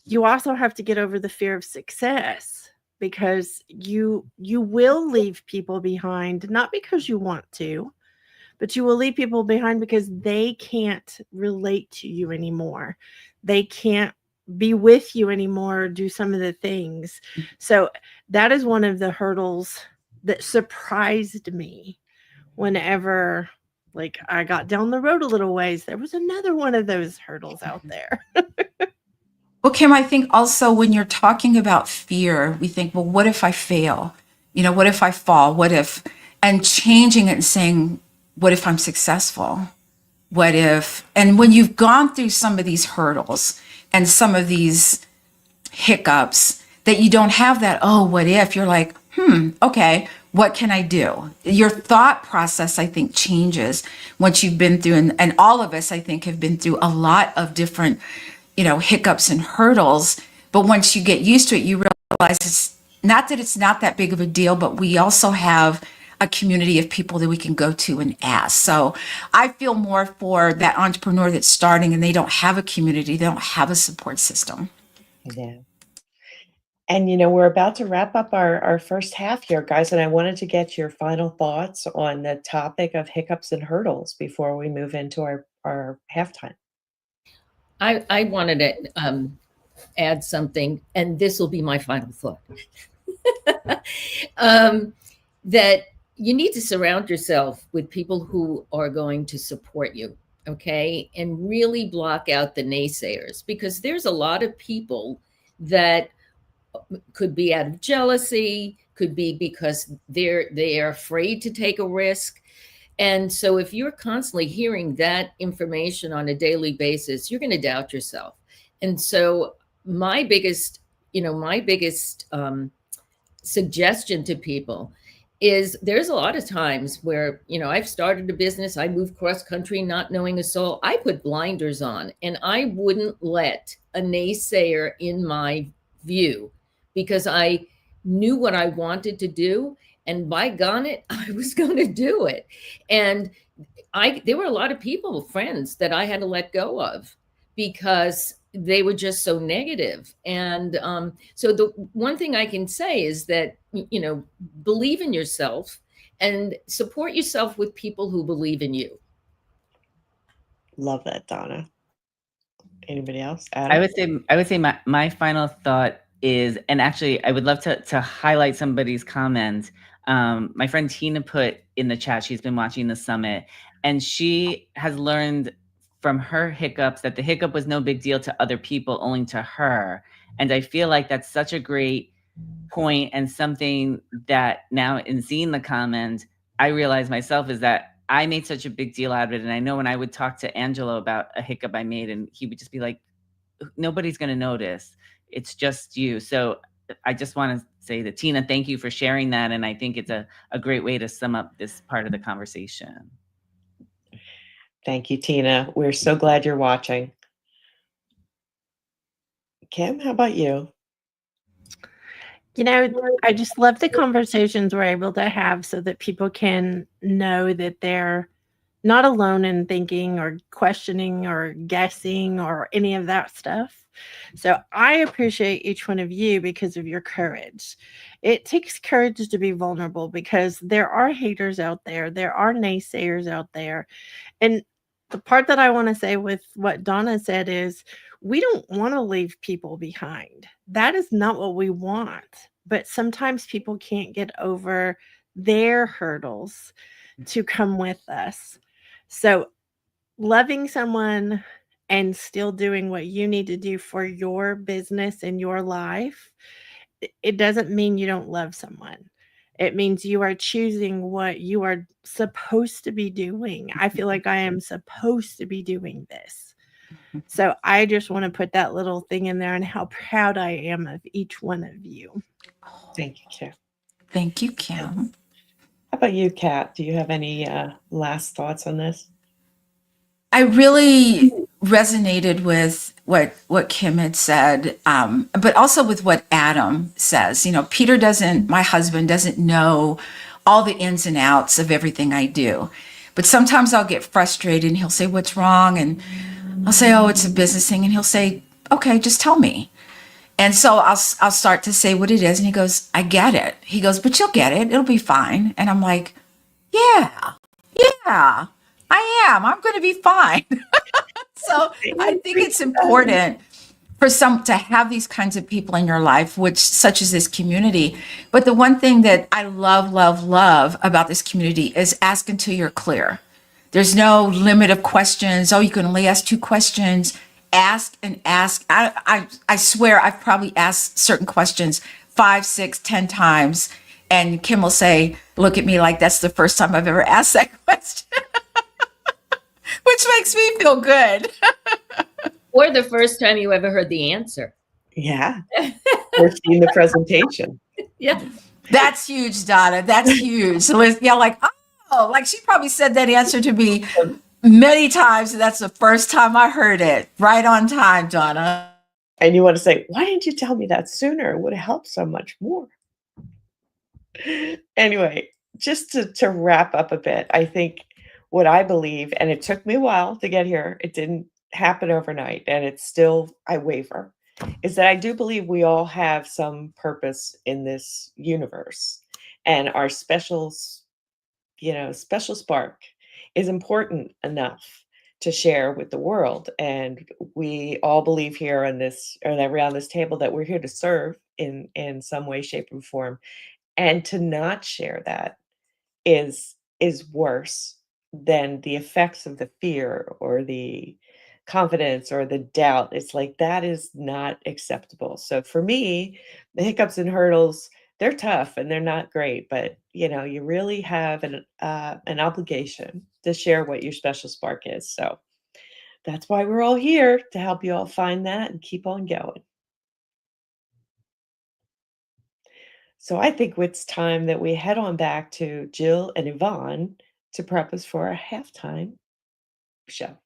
You also have to get over the fear of success, because you will leave people behind, not because you want to, but you will leave people behind because they can't relate to you anymore. They can't be with you anymore, do some of the things. So that is one of the hurdles that surprised me whenever like I got down the road a little ways. There was another one of those hurdles out there. Well, Kim, I think also when you're talking about fear, we think, well, what if I fail? What if I fall? What if, and changing it and saying, what if I'm successful? What if, and when you've gone through some of these hurdles and some of these hiccups, that you don't have that, oh, what if? You're like, okay, what can I do? Your thought process, I think, changes once you've been through, and all of us, I think, have been through a lot of different, hiccups and hurdles. But once you get used to it, you realize it's not that it's not that big of a deal, but we also have a community of people that we can go to and ask. So I feel more for that entrepreneur that's starting and they don't have a community, they don't have a support system. Yeah. And we're about to wrap up our first half here, guys, and I wanted to get your final thoughts on the topic of hiccups and hurdles before we move into our halftime. I wanted to add something, and this will be my final thought. That you need to surround yourself with people who are going to support you, okay? And really block out the naysayers, because there's a lot of people that could be out of jealousy, could be because they're afraid to take a risk. And so if you're constantly hearing that information on a daily basis, you're going to doubt yourself. And so my biggest suggestion to people is there's a lot of times where, I've started a business, I moved cross country, not knowing a soul. I put blinders on and I wouldn't let a naysayer in my view because I knew what I wanted to do. And by gone it, I was going to do it. And there were a lot of people, friends that I had to let go of because they were just so negative. And so the one thing I can say is that, believe in yourself and support yourself with people who believe in you. Love that, Donna. Anybody else? I Adam? would say my final thought is, and actually I would love to highlight somebody's comment. My friend Tina put in the chat, she's been watching the summit, and she has learned from her hiccups that the hiccup was no big deal to other people, only to her. And I feel like that's such a great point, and something that now in seeing the comment, I realize myself is that I made such a big deal out of it. And I know when I would talk to Angelo about a hiccup I made, and he would just be like, nobody's going to notice. It's just you. So I just want to say that, Tina, thank you for sharing that. And I think it's a great way to sum up this part of the conversation. Thank you, Tina. We're so glad you're watching. Kim, how about you? I just love the conversations we're able to have so that people can know that they're not alone in thinking or questioning or guessing or any of that stuff. So I appreciate each one of you because of your courage. It takes courage to be vulnerable because there are haters out there. There are naysayers out there. And the part that I want to say with what Donna said is we don't want to leave people behind. That is not what we want. But sometimes people can't get over their hurdles to come with us. So loving someone and still doing what you need to do for your business and your life, it doesn't mean you don't love someone. It means you are choosing what you are supposed to be doing. I feel like I am supposed to be doing this. So I just want to put that little thing in there and how proud I am of each one of you. Thank you, Kim. Thank you, Kim. How about you, Kat? Do you have any last thoughts on this? I really resonated with what Kim had said, but also with what Adam says. My husband doesn't know all the ins and outs of everything I do. But sometimes I'll get frustrated and he'll say, "What's wrong?" And I'll say, "Oh, it's a business thing." And he'll say, "Okay, just tell me." And so I'll start to say what it is. And he goes, "I get it." He goes, "But you'll get it. It'll be fine." And I'm like, yeah, I am. I'm going to be fine. So I think it's important for to have these kinds of people in your life, such as this community. But the one thing that I love about this community is ask until you're clear. There's no limit of questions. Oh, you can only ask 2 questions. Ask and ask. I swear I've probably asked certain questions 5, 6, 10 times. And Kim will say, look at me like that's the first time I've ever asked that question, which makes me feel good. Or the first time you ever heard the answer. Yeah. Or seeing the presentation. Yeah. That's huge, Donna. That's huge. So like she probably said that answer to me many times. And that's the first time I heard it. Right on time, Donna. And you want to say, why didn't you tell me that sooner? It would have helped so much more. Anyway, just to wrap up a bit, I think what I believe, and it took me a while to get here, it didn't happen overnight, and it's still, I waver, is that I do believe we all have some purpose in this universe, and our special spark is important enough to share with the world. And we all believe here on this, or around this table, that we're here to serve in some way, shape, and form. And to not share that is worse than the effects of the fear or the confidence or the doubt. It's like that is not acceptable. So for me, the hiccups and hurdles, they're tough and they're not great, but you really have an obligation to share what your special spark is. So that's why we're all here, to help you all find that and keep on going. So I think it's time that we head on back to Jill and Yvonne to prep us for our halftime show.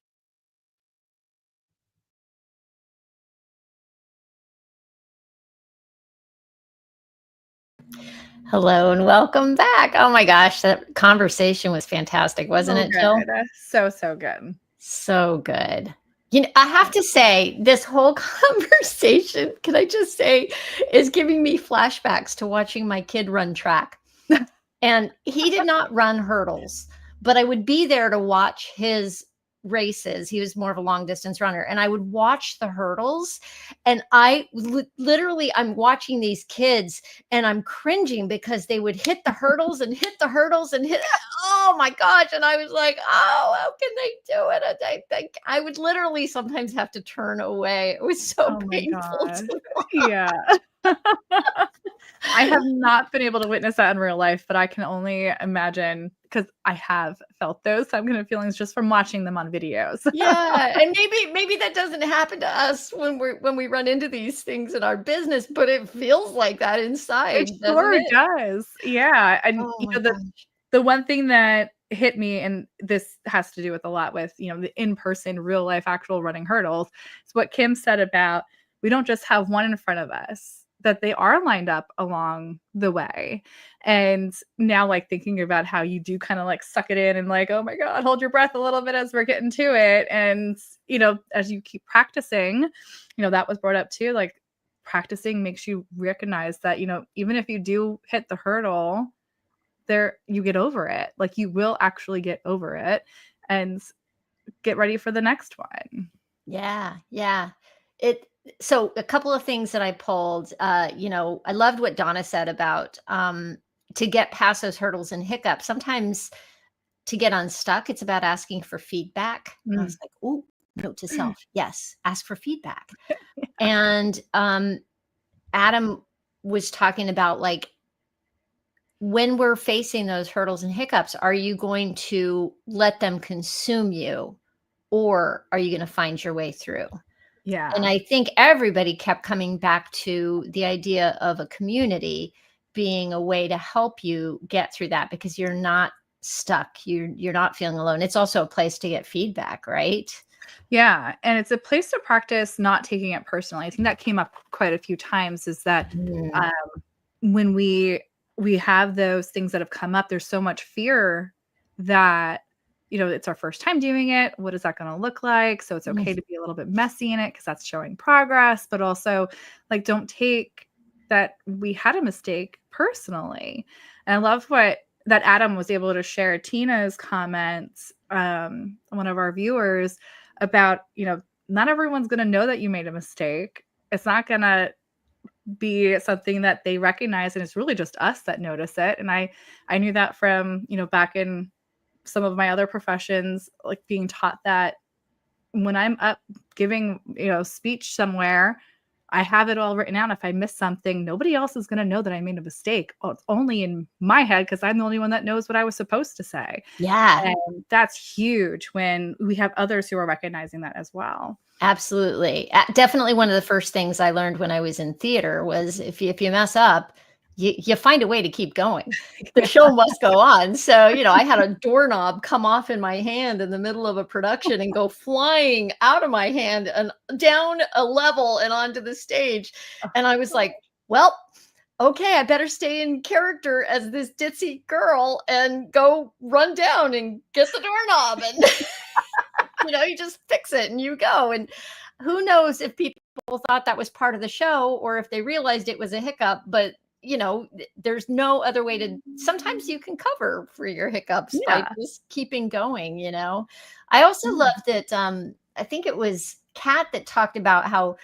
Hello and welcome back. Oh my gosh, that conversation was fantastic, wasn't So it, Jill? good. So good. So good. You know, I have to say, this whole conversation, can I just say, is giving me flashbacks to watching my kid run track. And he did not run hurdles, but I would be there to watch his races. He was more of a long distance runner, and I would watch the hurdles. And literally, I'm watching these kids and I'm cringing because they would hit the hurdles and hit the hurdles and hit. Oh my gosh. And I was like, oh, how can they do it? And I think I would literally sometimes have to turn away. It was so Oh my painful gosh. to Yeah. I have not been able to witness that in real life, but I can only imagine because I have felt those same kind of feelings just from watching them on videos. Yeah, and maybe that doesn't happen to us when we run into these things in our business, but it feels like that inside, It doesn't sure it? does. Yeah. And Oh you my know, gosh. the one thing that hit me, and this has to do with a lot with, the in-person, real life, actual running hurdles, is what Kim said about we don't just have one in front of us, that they are lined up along the way. And now, like, thinking about how you do kind of like suck it in and like, oh my God, hold your breath a little bit as we're getting to it. And, as you keep practicing, that was brought up too, like practicing makes you recognize that, even if you do hit the hurdle, you get over it. Like, you will actually get over it and get ready for the next one. Yeah, yeah. It so a couple of things that I pulled, I loved what Donna said about to get past those hurdles and hiccups. Sometimes to get unstuck, it's about asking for feedback. And I Mm. was like, "Ooh, note to self. Yes, ask for feedback." And Adam was talking about, like, when we're facing those hurdles and hiccups, are you going to let them consume you, or are you going to find your way through? And Yeah. I think everybody kept coming back to the idea of a community being a way to help you get through that, because you're not stuck. You're not feeling alone. It's also a place to get feedback, right? Yeah. And it's a place to practice not taking it personally. I think that came up quite a few times, is that Mm. when we have those things that have come up, there's so much fear that it's our first time doing it. What is that going to look like? So it's okay to be a little bit messy in it because that's showing progress, but also, like, don't take that we had a mistake personally. And I love what that Adam was able to share Tina's comments, one of our viewers, about, not everyone's going to know that you made a mistake. It's not going to be something that they recognize, and it's really just us that notice it. And I knew that from, back in some of my other professions, like being taught that when I'm up giving, speech somewhere, I have it all written out. If I miss something, nobody else is going to know that I made a mistake. Oh, it's only in my head because I'm the only one that knows what I was supposed to say. Yeah, And that's huge when we have others who are recognizing that as well. absolutely. Definitely one of the first things I learned when I was in theater was if you mess up, you find a way to keep going. The show must go on. So, I had a doorknob come off in my hand in the middle of a production and go flying out of my hand and down a level and onto the stage. And I was like, well, okay, I better stay in character as this ditzy girl and go run down and get the doorknob. And, you just fix it and you go. And who knows if people thought that was part of the show or if they realized it was a hiccup, but there's no other way to, sometimes you can cover for your hiccups by Yeah. just keeping going. I also love that, I think it was Kat that talked about how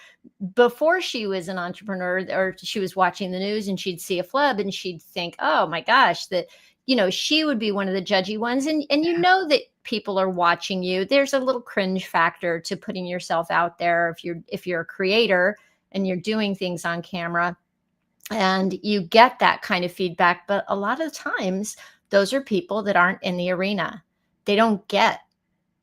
before she was an entrepreneur, or she was watching the news and she'd see a flub and she'd think, oh my gosh, that she would be one of the judgy ones. And that people are watching you. There's a little cringe factor to putting yourself out there if you're a creator and you're doing things on camera, and you get that kind of feedback. But a lot of times those are people that aren't in the arena. They don't get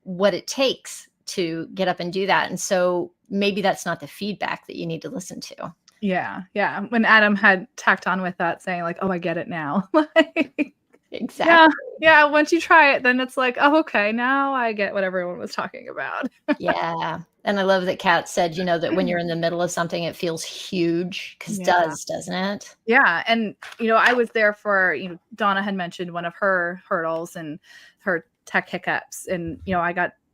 what it takes to get up and do that. And so maybe that's not the feedback that you need to listen to. Yeah. Yeah. When Adam had tacked on with that saying like, oh, I get it now. Like, Exactly. yeah. Yeah. Once you try it, then it's like, oh, okay. Now I get what everyone was talking about. Yeah. And I love that Kat said, that when you're in the middle of something, it feels huge, because it Yeah. does, doesn't it? Yeah. And, I was there for, Donna had mentioned one of her hurdles and her tech hiccups. And,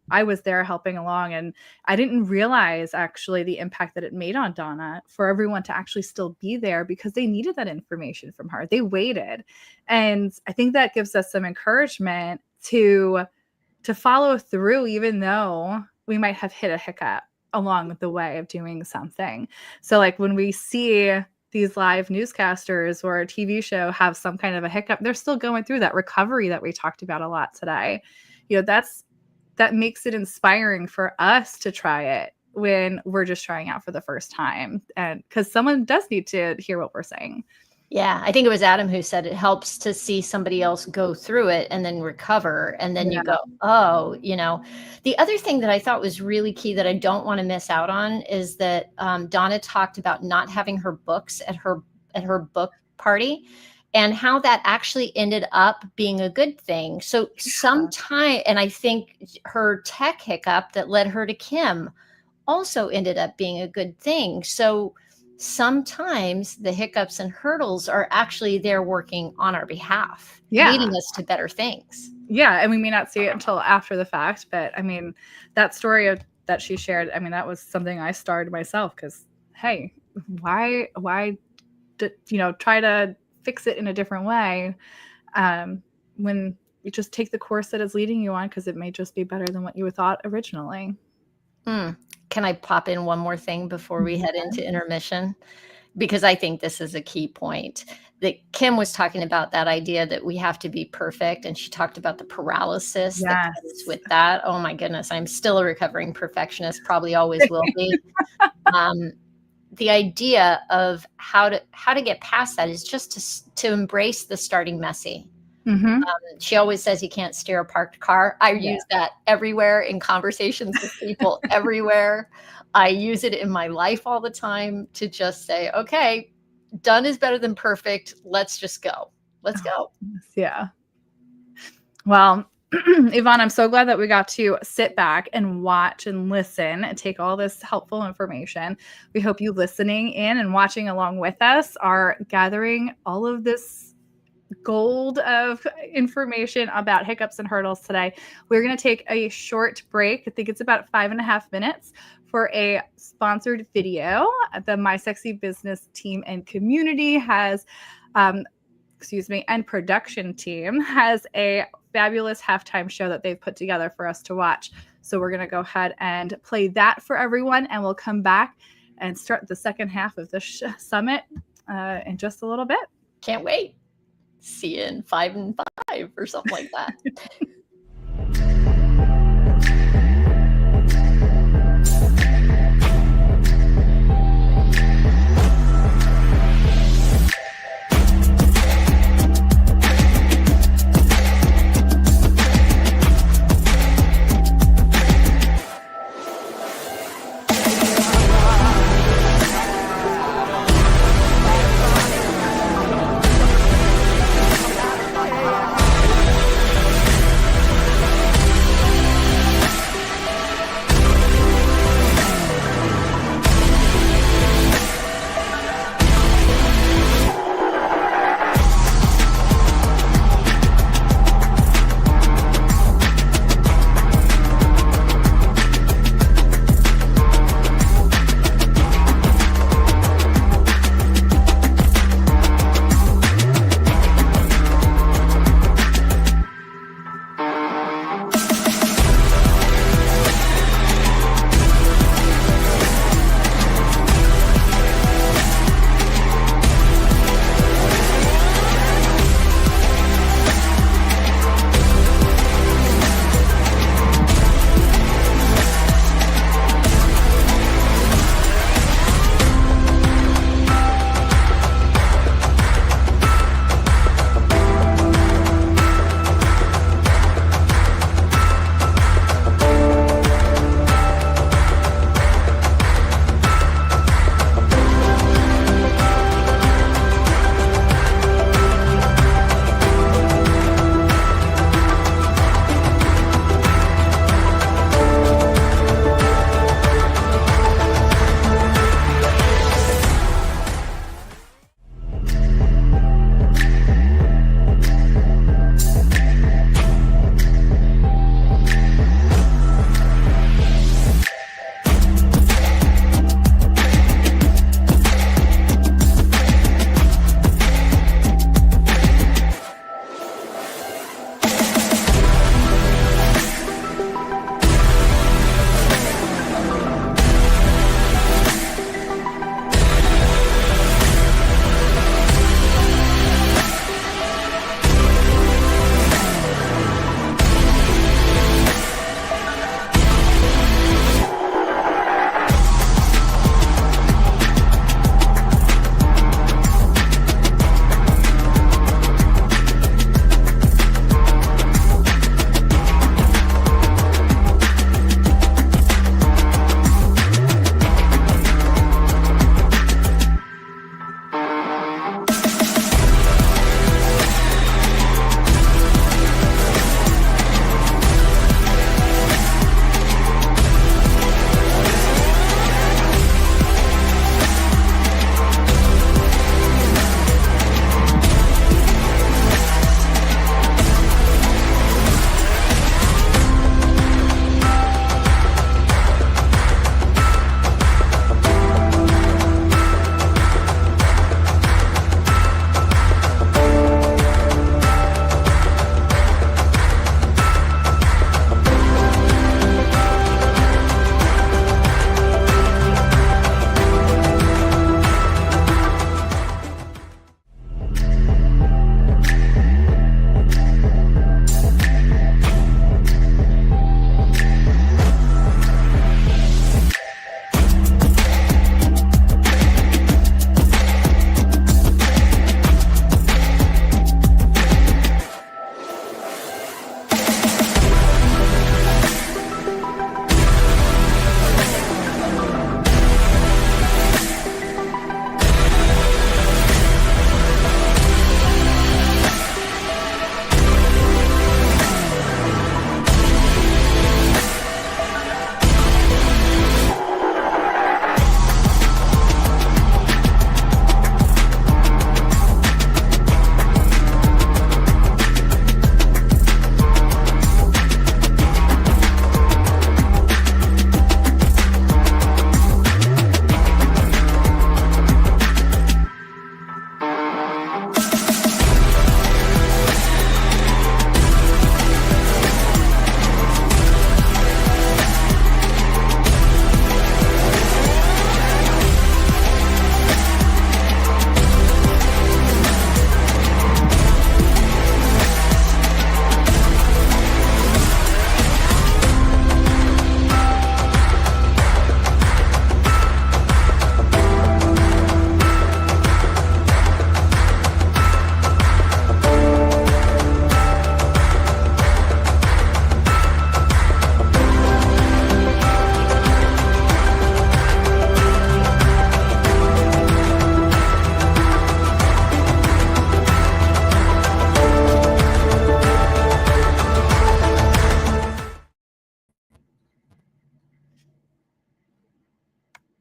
I was there helping along, and I didn't realize actually the impact that it made on Donna for everyone to actually still be there, because they needed that information from her. They waited. And I think that gives us some encouragement to follow through, even though we might have hit a hiccup along the way of doing something. So like when we see these live newscasters or a TV show have some kind of a hiccup, they're still going through that recovery that we talked about a lot today. That makes it inspiring for us to try it when we're just trying out for the first time. And because someone does need to hear what we're saying. Yeah. I think it was Adam who said it helps to see somebody else go through it and then recover. And then you go, oh, the other thing that I thought was really key that I don't want to miss out on is that Donna talked about not having her books at her book party, and how that actually ended up being a good thing. So sometime, and I think her tech hiccup that led her to Kim also ended up being a good thing. So sometimes the hiccups and hurdles are actually there working on our behalf, leading us to better things. Yeah. And we may not see it until after the fact, but I mean, that story that she shared, I mean, that was something I started myself, because, hey, why try to fix it in a different way when you just take the course that it's leading you on, because it may just be better than what you thought originally. Can I pop in one more thing before we head into intermission? Because I think this is a key point. That Kim was talking about that idea that we have to be perfect, and she talked about the paralysis that comes with that. Oh my goodness, I'm still a recovering perfectionist, probably always will be. The idea of how to get past that is just to embrace the starting messy. Mm-hmm. She always says you can't steer a parked car. I use that everywhere in conversations with people everywhere. I use it in my life all the time to just say, okay, done is better than perfect. Let's just go. Let's go. Yeah. Well, Yvonne, I'm so glad that we got to sit back and watch and listen and take all this helpful information. We hope you listening in and watching along with us are gathering all of this gold of information about hiccups and hurdles today. We're going to take a short break. I think it's about 5.5 minutes for a sponsored video. The My Sexy Business team and community has, and production team has a fabulous halftime show that they've put together for us to watch. So we're going to go ahead and play that for everyone, and we'll come back and start the second half of the summit in just a little bit. Can't wait. See you in 5 and 5 or something like that.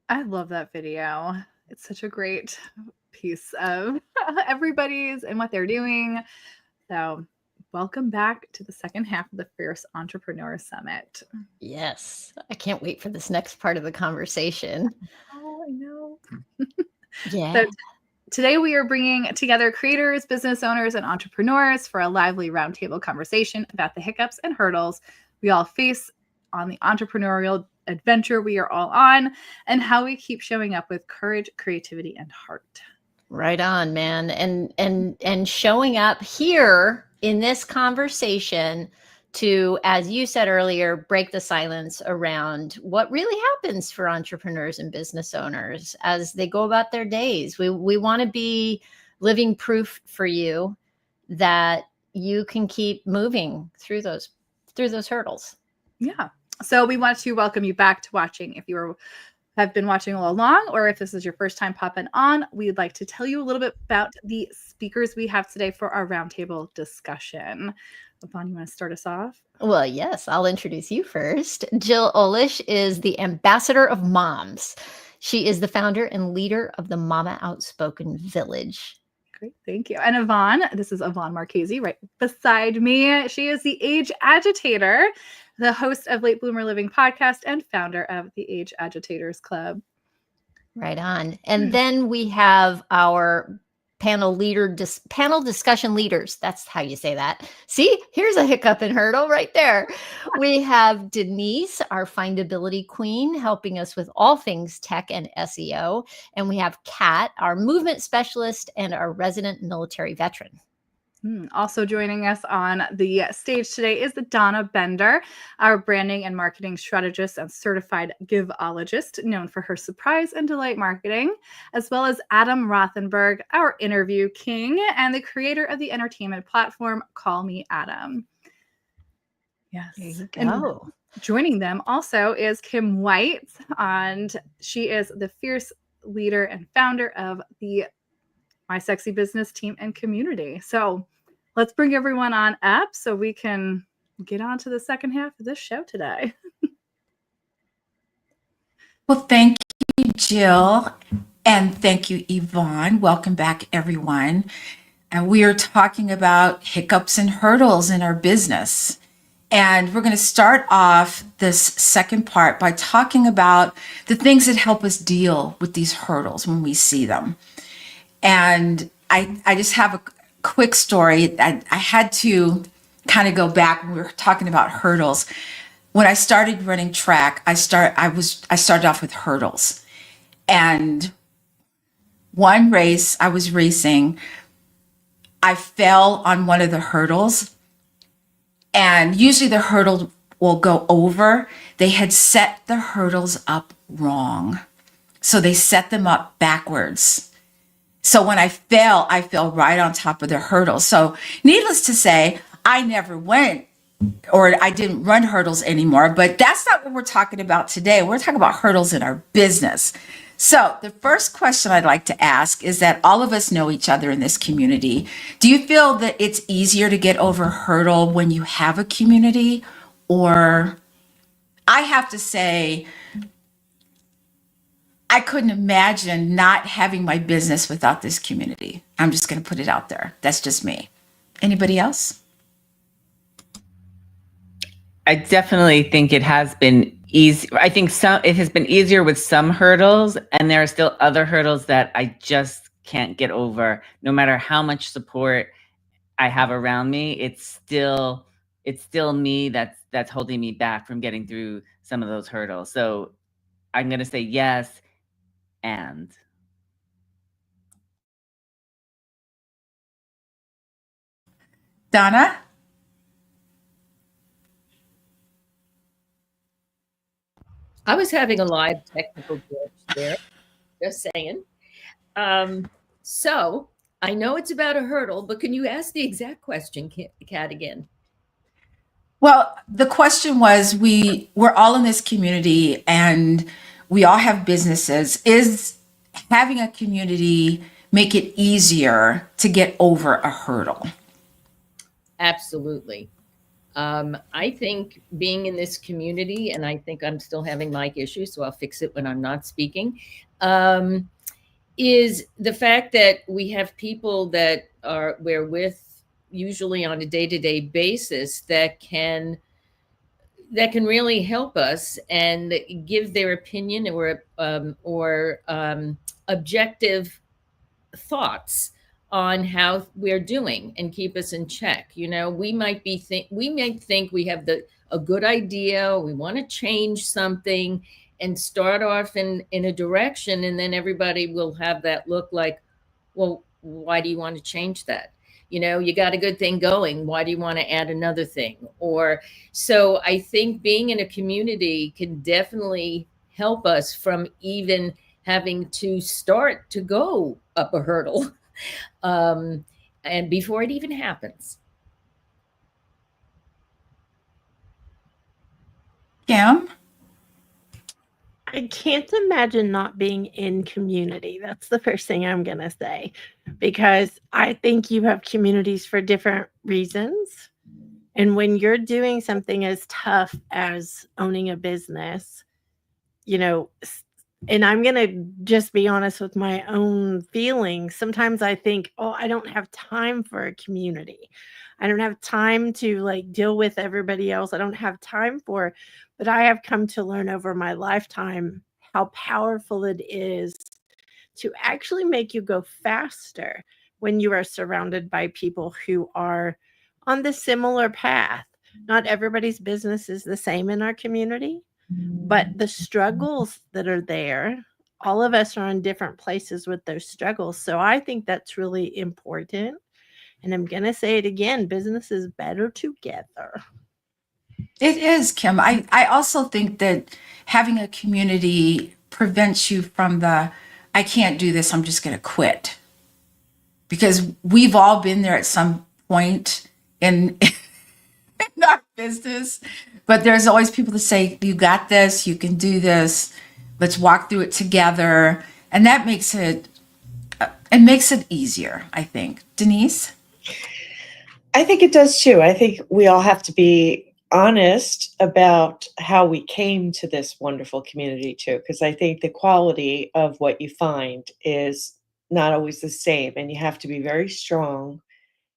I love that video. It's such a great piece of everybody's and what they're doing. So, welcome back to the second half of the Fierce Entrepreneur Summit. Yes. I can't wait for this next part of the conversation. Oh, I know. Yeah. So, today we are bringing together creators, business owners, and entrepreneurs for a lively roundtable conversation about the hiccups and hurdles we all face on the entrepreneurial adventure we are all on, and how we keep showing up with courage, creativity, and heart. Right on, man. And showing up here in this conversation to, as you said earlier, break the silence around what really happens for entrepreneurs and business owners as they go about their days. We want to be living proof for you that you can keep moving through those hurdles. Yeah. So we want to welcome you back to watching. If you have been watching all along, or if this is your first time popping on, we'd like to tell you a little bit about the speakers we have today for our roundtable discussion. Yvonne, you want to start us off? Well, yes, I'll introduce you first. Jill Olish is the ambassador of moms. She is the founder and leader of the Mama Outspoken Village. Great, thank you. And Yvonne, this is Yvonne Marchese right beside me. She is the Age Agitator, the host of Late Bloomer Living podcast, and founder of the Age Agitators Club. Right on. And then we have our panel discussion leaders. That's how you say that. See, here's a hiccup and hurdle right there. We have Denise, our findability queen, helping us with all things tech and SEO. And we have Kat, our movement specialist and our resident military veteran. Also joining us on the stage today is Donna Bender, our branding and marketing strategist and certified giveologist, known for her surprise and delight marketing, as well as Adam Rothenberg, our interview king and the creator of the entertainment platform Call Me Adam. Yes. There you And go. joining them also is Kim White, and she is the fierce leader and founder of the My Sexy Business team and community. So let's bring everyone on up so we can get on to the second half of this show today. Well, thank you, Jill. And thank you, Yvonne. Welcome back, everyone. And we are talking about hiccups and hurdles in our business. And we're going to start off this second part by talking about the things that help us deal with these hurdles when we see them. And I just have a quick story. I had to kind of go back when we were talking about hurdles. When I started running track, I started off with hurdles. And one race I was racing, I fell on one of the hurdles. And usually the hurdle will go over. They had set the hurdles up wrong. So they set them up backwards. So when I fell right on top of the hurdle. So needless to say, I never went, or I didn't run hurdles anymore, but that's not what we're talking about today. We're talking about hurdles in our business. So the first question I'd like to ask is that all of us know each other in this community. Do you feel that it's easier to get over a hurdle when you have a community? Or I have to say, I couldn't imagine not having my business without this community. I'm just going to put it out there. That's just me. Anybody else? I definitely think it has been easy. I think it has been easier with some hurdles, and there are still other hurdles that I just can't get over. No matter how much support I have around me, it's still me that's holding me back from getting through some of those hurdles. So I'm going to say yes. And Donna? I was having a live technical glitch there, just saying. So I know it's about a hurdle, but can you ask the exact question, Kat, again? Well, the question was, we're all in this community and we all have businesses. Is having a community make it easier to get over a hurdle? Absolutely. I think being in this community, and I think I'm still having mic issues, so I'll fix it when I'm not speaking, is the fact that we have people that we're with usually on a day-to-day basis that can really help us and give their opinion or objective thoughts on how we're doing and keep us in check. You know, we might think we have a good idea, we want to change something and start off in a direction, and then everybody will have that look like, well, why do you want to change that? You know, you got a good thing going, why do you want to add another thing? Or so I think being in a community can definitely help us from even having to start to go up a hurdle and before it even happens. Kim? I can't imagine not being in community. That's the first thing I'm going to say, because I think you have communities for different reasons. And when you're doing something as tough as owning a business, you know, and I'm going to just be honest with my own feelings. Sometimes I think, oh, I don't have time for a community. I don't have time to like deal with everybody else. I don't have time for, but I have come to learn over my lifetime how powerful it is to actually make you go faster when you are surrounded by people who are on the similar path. Not everybody's business is the same in our community, but the struggles that are there, all of us are in different places with those struggles. So I think that's really important. And I'm going to say it again, business is better together. It is, Kim. I also think that having a community prevents you from I can't do this, I'm just going to quit. Because we've all been there at some point in our business, but there's always people that say, you got this, you can do this, let's walk through it together. And that makes it easier, I think. Denise? I think it does too. I think we all have to be honest about how we came to this wonderful community too, because I think the quality of what you find is not always the same. And you have to be very strong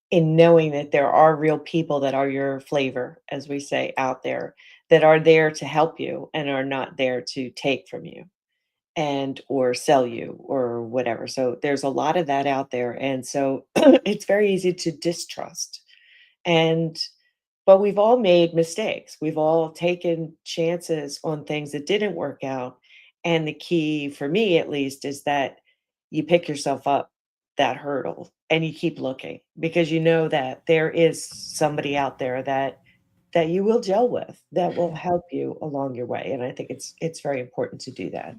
in knowing that there are real people that are your flavor, as we say out there, that are there to help you and are not there to take from you and or sell you or whatever. So there's a lot of that out there. And so it's very easy to distrust. But we've all made mistakes. We've all taken chances on things that didn't work out. And the key for me, at least, is that you pick yourself up that hurdle and you keep looking, because you know that there is somebody out there that you will gel with, that will help you along your way. And I think it's very important to do that.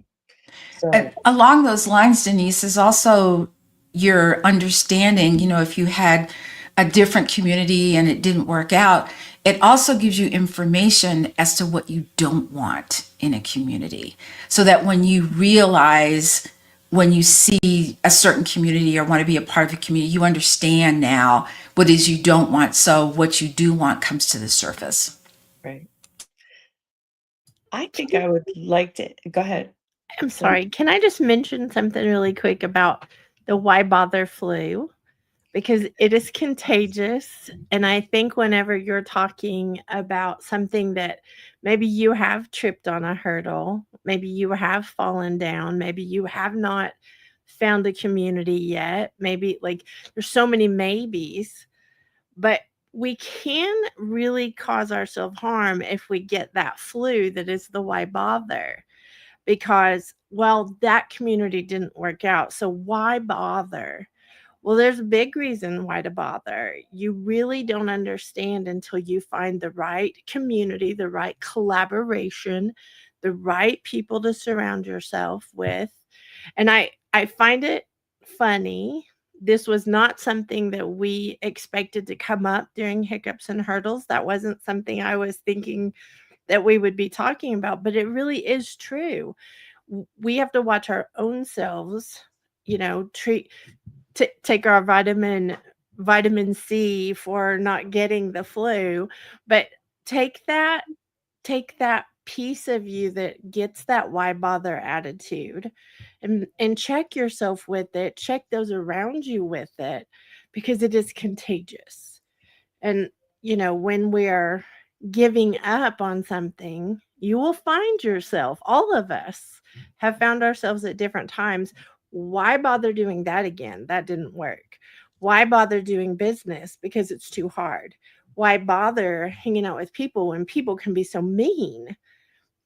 So Along those lines, Denise, is also your understanding, if you had a different community and it didn't work out, it also gives you information as to what you don't want in a community. So that when you see a certain community or want to be a part of a community, you understand now what it is you don't want. So what you do want comes to the surface. right. I think I would like to go ahead. I'm sorry. Can I just mention something really quick about the why bother flu? Because it is contagious. And I think whenever you're talking about something that maybe you have tripped on a hurdle, maybe you have fallen down, maybe you have not found a community yet, maybe like there's so many maybes, but we can really cause ourselves harm if we get that flu that is the why bother. Because, well, that community didn't work out. So why bother? Well, there's a big reason why to bother. You really don't understand until you find the right community, the right collaboration, the right people to surround yourself with. And I find it funny. This was not something that we expected to come up during Hiccups and Hurdles. That wasn't something I was thinking that we would be talking about, but it really is true. We have to watch our own selves, take our vitamin vitamin C for not getting the flu. But take that piece of you that gets that why bother attitude and check yourself with it, check those around you with it, because it is contagious. And when we're giving up on something, you will find yourself, all of us have found ourselves at different times. Why bother doing that again? That didn't work. Why bother doing business? Because it's too hard. Why bother hanging out with people when people can be so mean?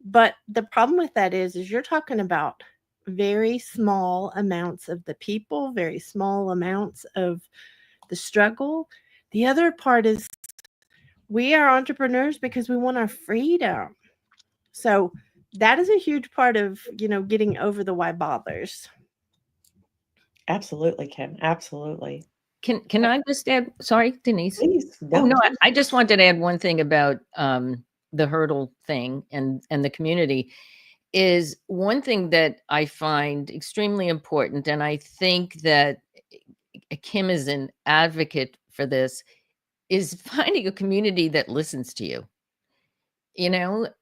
But the problem with that is you're talking about very small amounts of the people, very small amounts of the struggle. The other part is we are entrepreneurs because we want our freedom. So that is a huge part of, getting over the why bothers. Absolutely, Kim. Absolutely. Can I just add? Sorry, Denise. Please. Oh no, please. I just wanted to add one thing about the hurdle thing and the community. Is one thing that I find extremely important, and I think that Kim is an advocate for this, is finding a community that listens to you.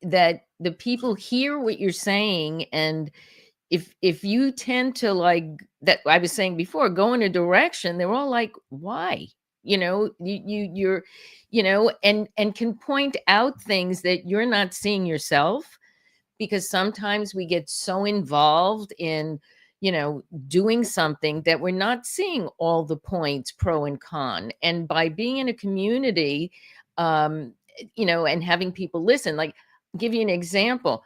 That the people hear what you're saying, and if you tend to, like that I was saying before, go in a direction, they're all like, why? You're and can point out things that you're not seeing yourself, because sometimes we get so involved in doing something that we're not seeing all the points pro and con. And by being in a community, and having people listen, like, give you an example.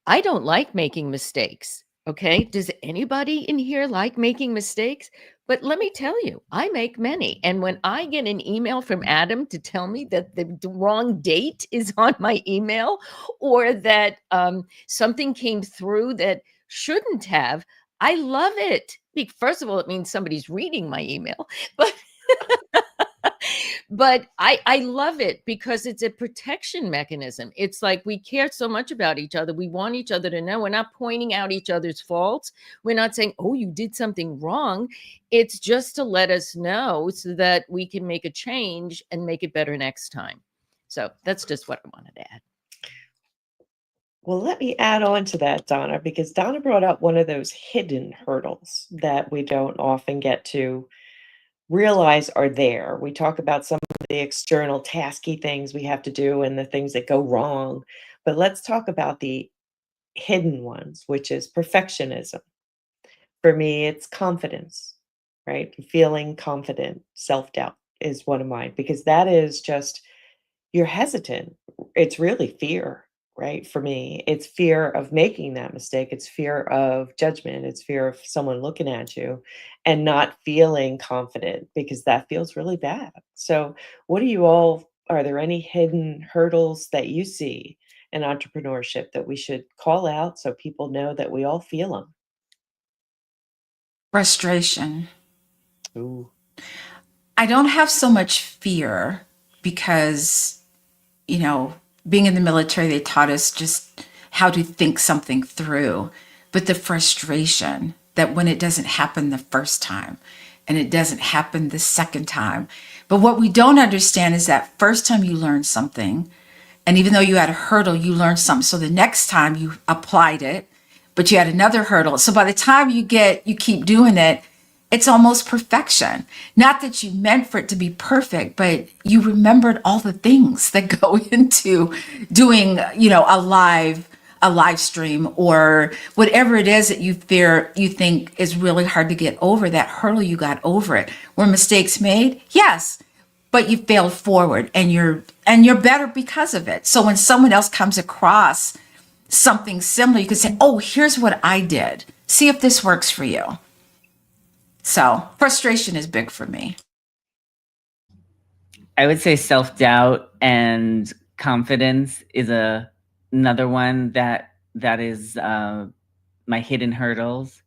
I don't like making mistakes. Okay. Does anybody in here like making mistakes? But let me tell you, I make many. And when I get an email from Adam to tell me that the wrong date is on my email, or that something came through that shouldn't have, I love it. First of all, it means somebody's reading my email, but but I love it because it's a protection mechanism. It's like we care so much about each other. We want each other to know. We're not pointing out each other's faults. We're not saying, oh, you did something wrong. It's just to let us know so that we can make a change and make it better next time. So that's just what I wanted to add. Well, let me add on to that, Donna, because Donna brought up one of those hidden hurdles that we don't often get to realize are there. We talk about some of the external tasky things we have to do and the things that go wrong, but let's talk about the hidden ones, which is perfectionism. For me, it's confidence, right? Feeling confident, self-doubt is one of mine, because that is just you're hesitant. It's really fear, right? For me, it's fear of making that mistake. It's fear of judgment. It's fear of someone looking at you and not feeling confident, because that feels really bad. So, what do you all, are there any hidden hurdles that you see in entrepreneurship that we should call out so people know that we all feel them? Frustration. Ooh. I don't have so much fear because, being in the military, they taught us just how to think something through. But the frustration that when it doesn't happen the first time and it doesn't happen the second time. But what we don't understand is that first time you learn something, and even though you had a hurdle, you learned something. So the next time you applied it, but you had another hurdle. So by the time you keep doing it, it's almost perfection. Not that you meant for it to be perfect, but you remembered all the things that go into doing, a live stream or whatever it is that you think is really hard to get over. That hurdle, you got over it. Were mistakes made? Yes. But you failed forward and you're better because of it. So when someone else comes across something similar, you can say, oh, here's what I did. See if this works for you. So frustration is big for me. I would say self-doubt and confidence is another one that is my hidden hurdles.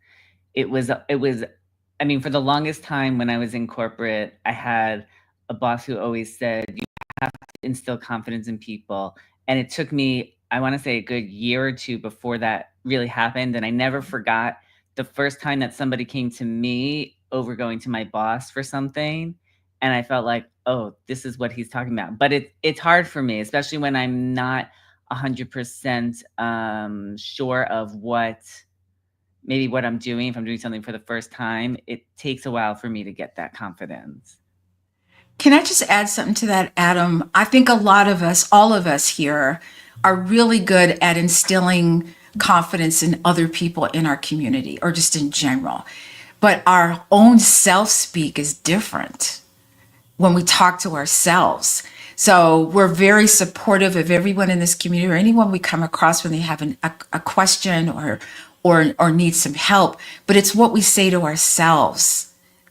It was, I mean, for the longest time when I was in corporate, I had a boss who always said, you have to instill confidence in people. And it took me, I want to say, a good year or two before that really happened. And I never forgot the first time that somebody came to me over going to my boss for something, and I felt like, oh, this is what he's talking about. But it's hard for me, especially when I'm not 100% sure of maybe what I'm doing. If I'm doing something for the first time, it takes a while for me to get that confidence. Can I just add something to that, Adam? I think a lot of us, all of us here, are really good at instilling confidence in other people in our community or just in general. But our own self-speak is different when we talk to ourselves. So we're very supportive of everyone in this community or anyone we come across when they have a question or need some help. But it's what we say to ourselves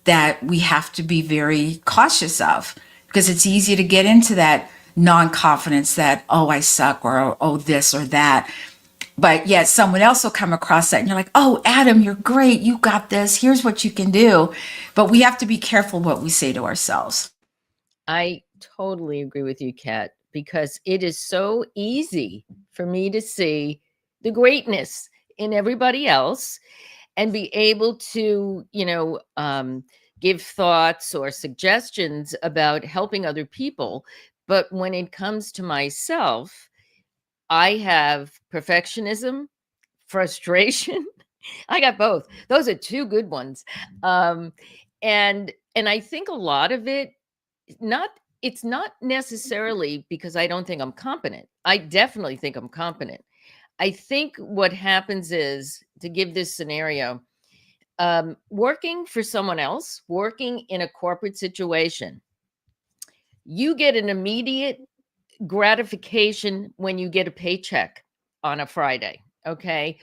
that we have to be very cautious of, because it's easy to get into that non-confidence that, oh, I suck, or oh, this or that. But yet someone else will come across that and you're like, oh, Adam, you're great. You got this. Here's what you can do. But we have to be careful what we say to ourselves. I totally agree with you, Kat, because it is so easy for me to see the greatness in everybody else and be able to, give thoughts or suggestions about helping other people. But when it comes to myself, I have perfectionism, frustration. I got both. Those are two good ones. And I think a lot of it, it's not necessarily because I don't think I'm competent. I definitely think I'm competent. I think what happens is, to give this scenario, working for someone else, working in a corporate situation, you get an immediate gratification when you get a paycheck on a Friday, okay?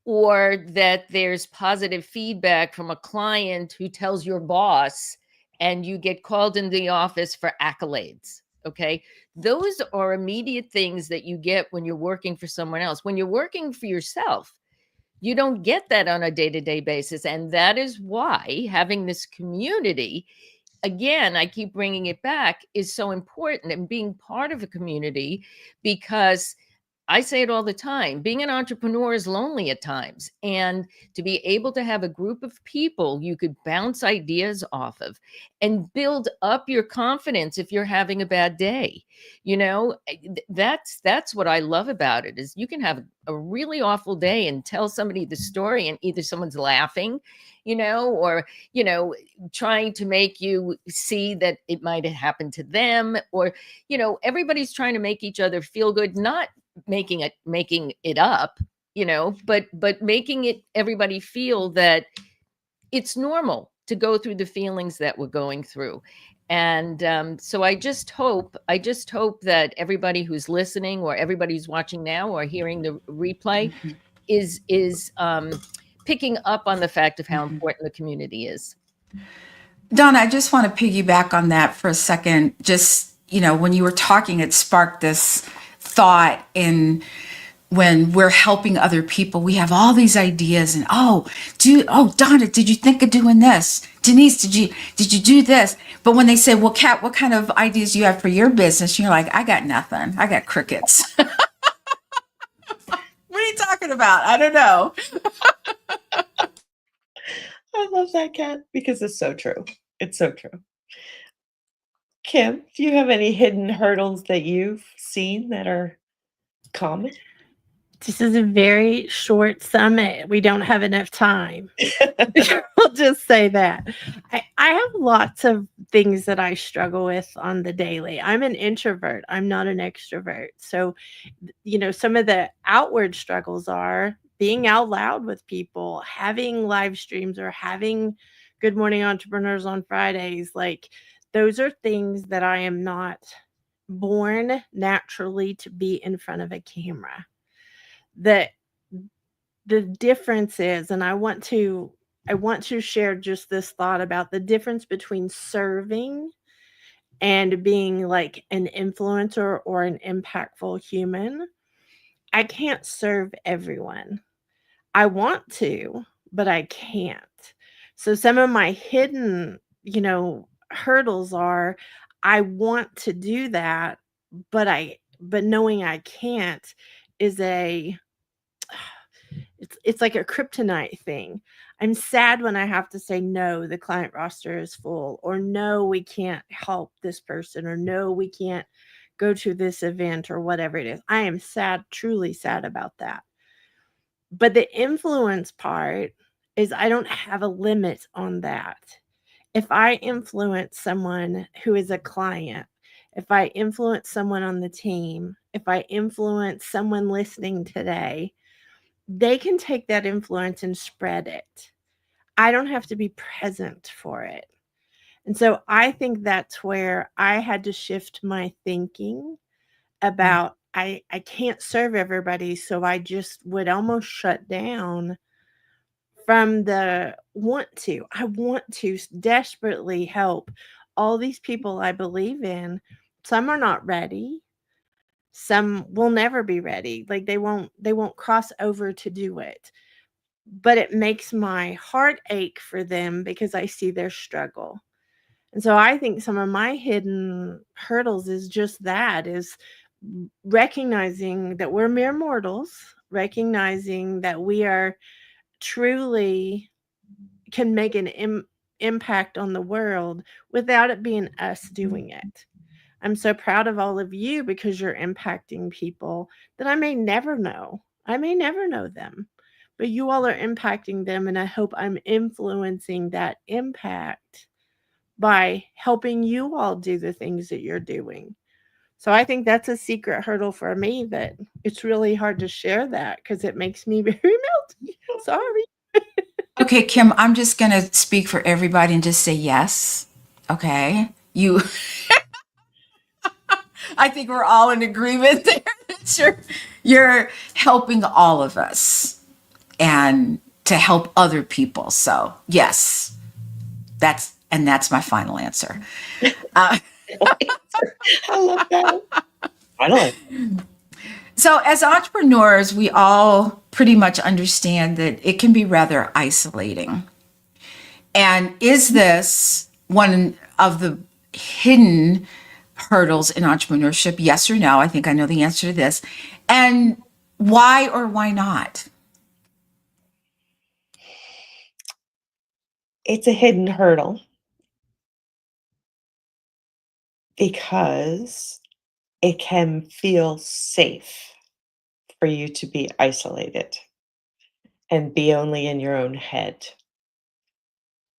Or that there's positive feedback from a client who tells your boss and you get called into the office for accolades, okay? Those are immediate things that you get when you're working for someone else. When you're working for yourself, you don't get that on a day-to-day basis. And that is why having this community, again, I keep bringing it back, is so important, and being part of a community, because I say it all the time, being an entrepreneur is lonely at times. And to be able to have a group of people you could bounce ideas off of and build up your confidence if you're having a bad day, that's what I love about it, is you can have a really awful day and tell somebody the story, and either someone's laughing, or, trying to make you see that it might have happened to them, or, everybody's trying to make each other feel good, not making it up, but making it, everybody feel that it's normal to go through the feelings that we're going through. And so I just hope that everybody who's listening, or everybody who's watching now or hearing the replay, is picking up on the fact of how important the community is. Donna, I just want to piggyback on that for a second. Just, when you were talking, it sparked this thought in when we're helping other people, we have all these ideas and, Donna, did you think of doing this? Denise, did you do this? But when they say, well, Kat, what kind of ideas do you have for your business? You're like, I got nothing. I got crickets. What are you talking about? I don't know. I love that, Kat, because it's so true. It's so true. Kim, do you have any hidden hurdles that you've seen that are common? This is a very short summit. We don't have enough time. I'll just say that. I have lots of things that I struggle with on the daily. I'm an introvert. I'm not an extrovert. So, some of the outward struggles are being out loud with people, having live streams, or having Good Morning Entrepreneurs on Fridays. Like, those are things that I am not born naturally to be in front of a camera. The difference is, and I want to share just this thought about the difference between serving and being like an influencer or an impactful human. I can't serve everyone. I want to, but I can't. So some of my hidden, hurdles are, I want to do that, but knowing I can't is It's like a kryptonite thing. I'm sad when I have to say, no, the client roster is full, or no, we can't help this person, or no, we can't go to this event, or whatever it is. I am sad, truly sad about that. But the influence part is I don't have a limit on that. If I influence someone who is a client, if I influence someone on the team, if I influence someone listening today, they can take that influence and spread it. I don't have to be present for it. And so I think that's where I had to shift my thinking about I can't serve everybody, so I just would almost shut down from the I want to desperately help all these people I believe in. Some are not ready. Some will never be ready. Like they won't cross over to do it. But it makes my heart ache for them because I see their struggle. And so I think some of my hidden hurdles is just that, is recognizing that we're mere mortals, recognizing that we are truly can make an impact on the world without it being us doing it. I'm so proud of all of you because you're impacting people that I may never know. I may never know them, but you all are impacting them, and I hope I'm influencing that impact by helping you all do the things that you're doing. So I think that's a secret hurdle for me, that it's really hard to share that because it makes me very melty. Sorry. Okay, Kim, I'm just going to speak for everybody and just say yes. Okay. I think we're all in agreement there that you're helping all of us and to help other people. So yes, that's my final answer. I love that. Finally. So as entrepreneurs, we all pretty much understand that it can be rather isolating. And is this one of the hidden hurdles in entrepreneurship? Yes or no? I think I know the answer to this. And why or why not? It's a hidden hurdle because it can feel safe for you to be isolated and be only in your own head.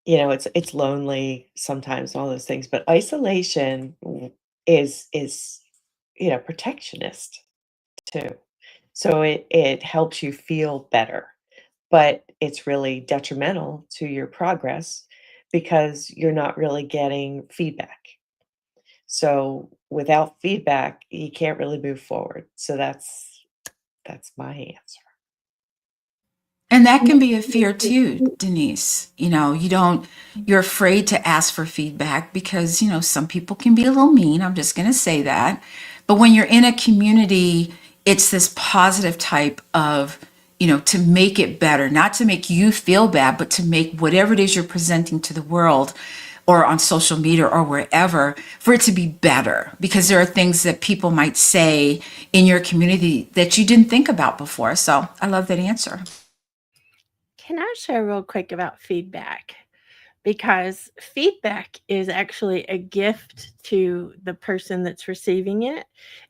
You know, it's lonely sometimes, all those things, but isolation is protectionist too. So it helps you feel better, but it's really detrimental to your progress because you're not really getting feedback. So without feedback, you can't really move forward. So that's my answer. And that can be a fear too, Denise. You're afraid to ask for feedback because, some people can be a little mean. I'm just going to say that. But when you're in a community, it's this positive type of, to make it better, not to make you feel bad, but to make whatever it is you're presenting to the world or on social media or wherever, for it to be better, because there are things that people might say in your community that you didn't think about before. So I love that answer. Can I share real quick about feedback? Because feedback is actually a gift to the person that's receiving it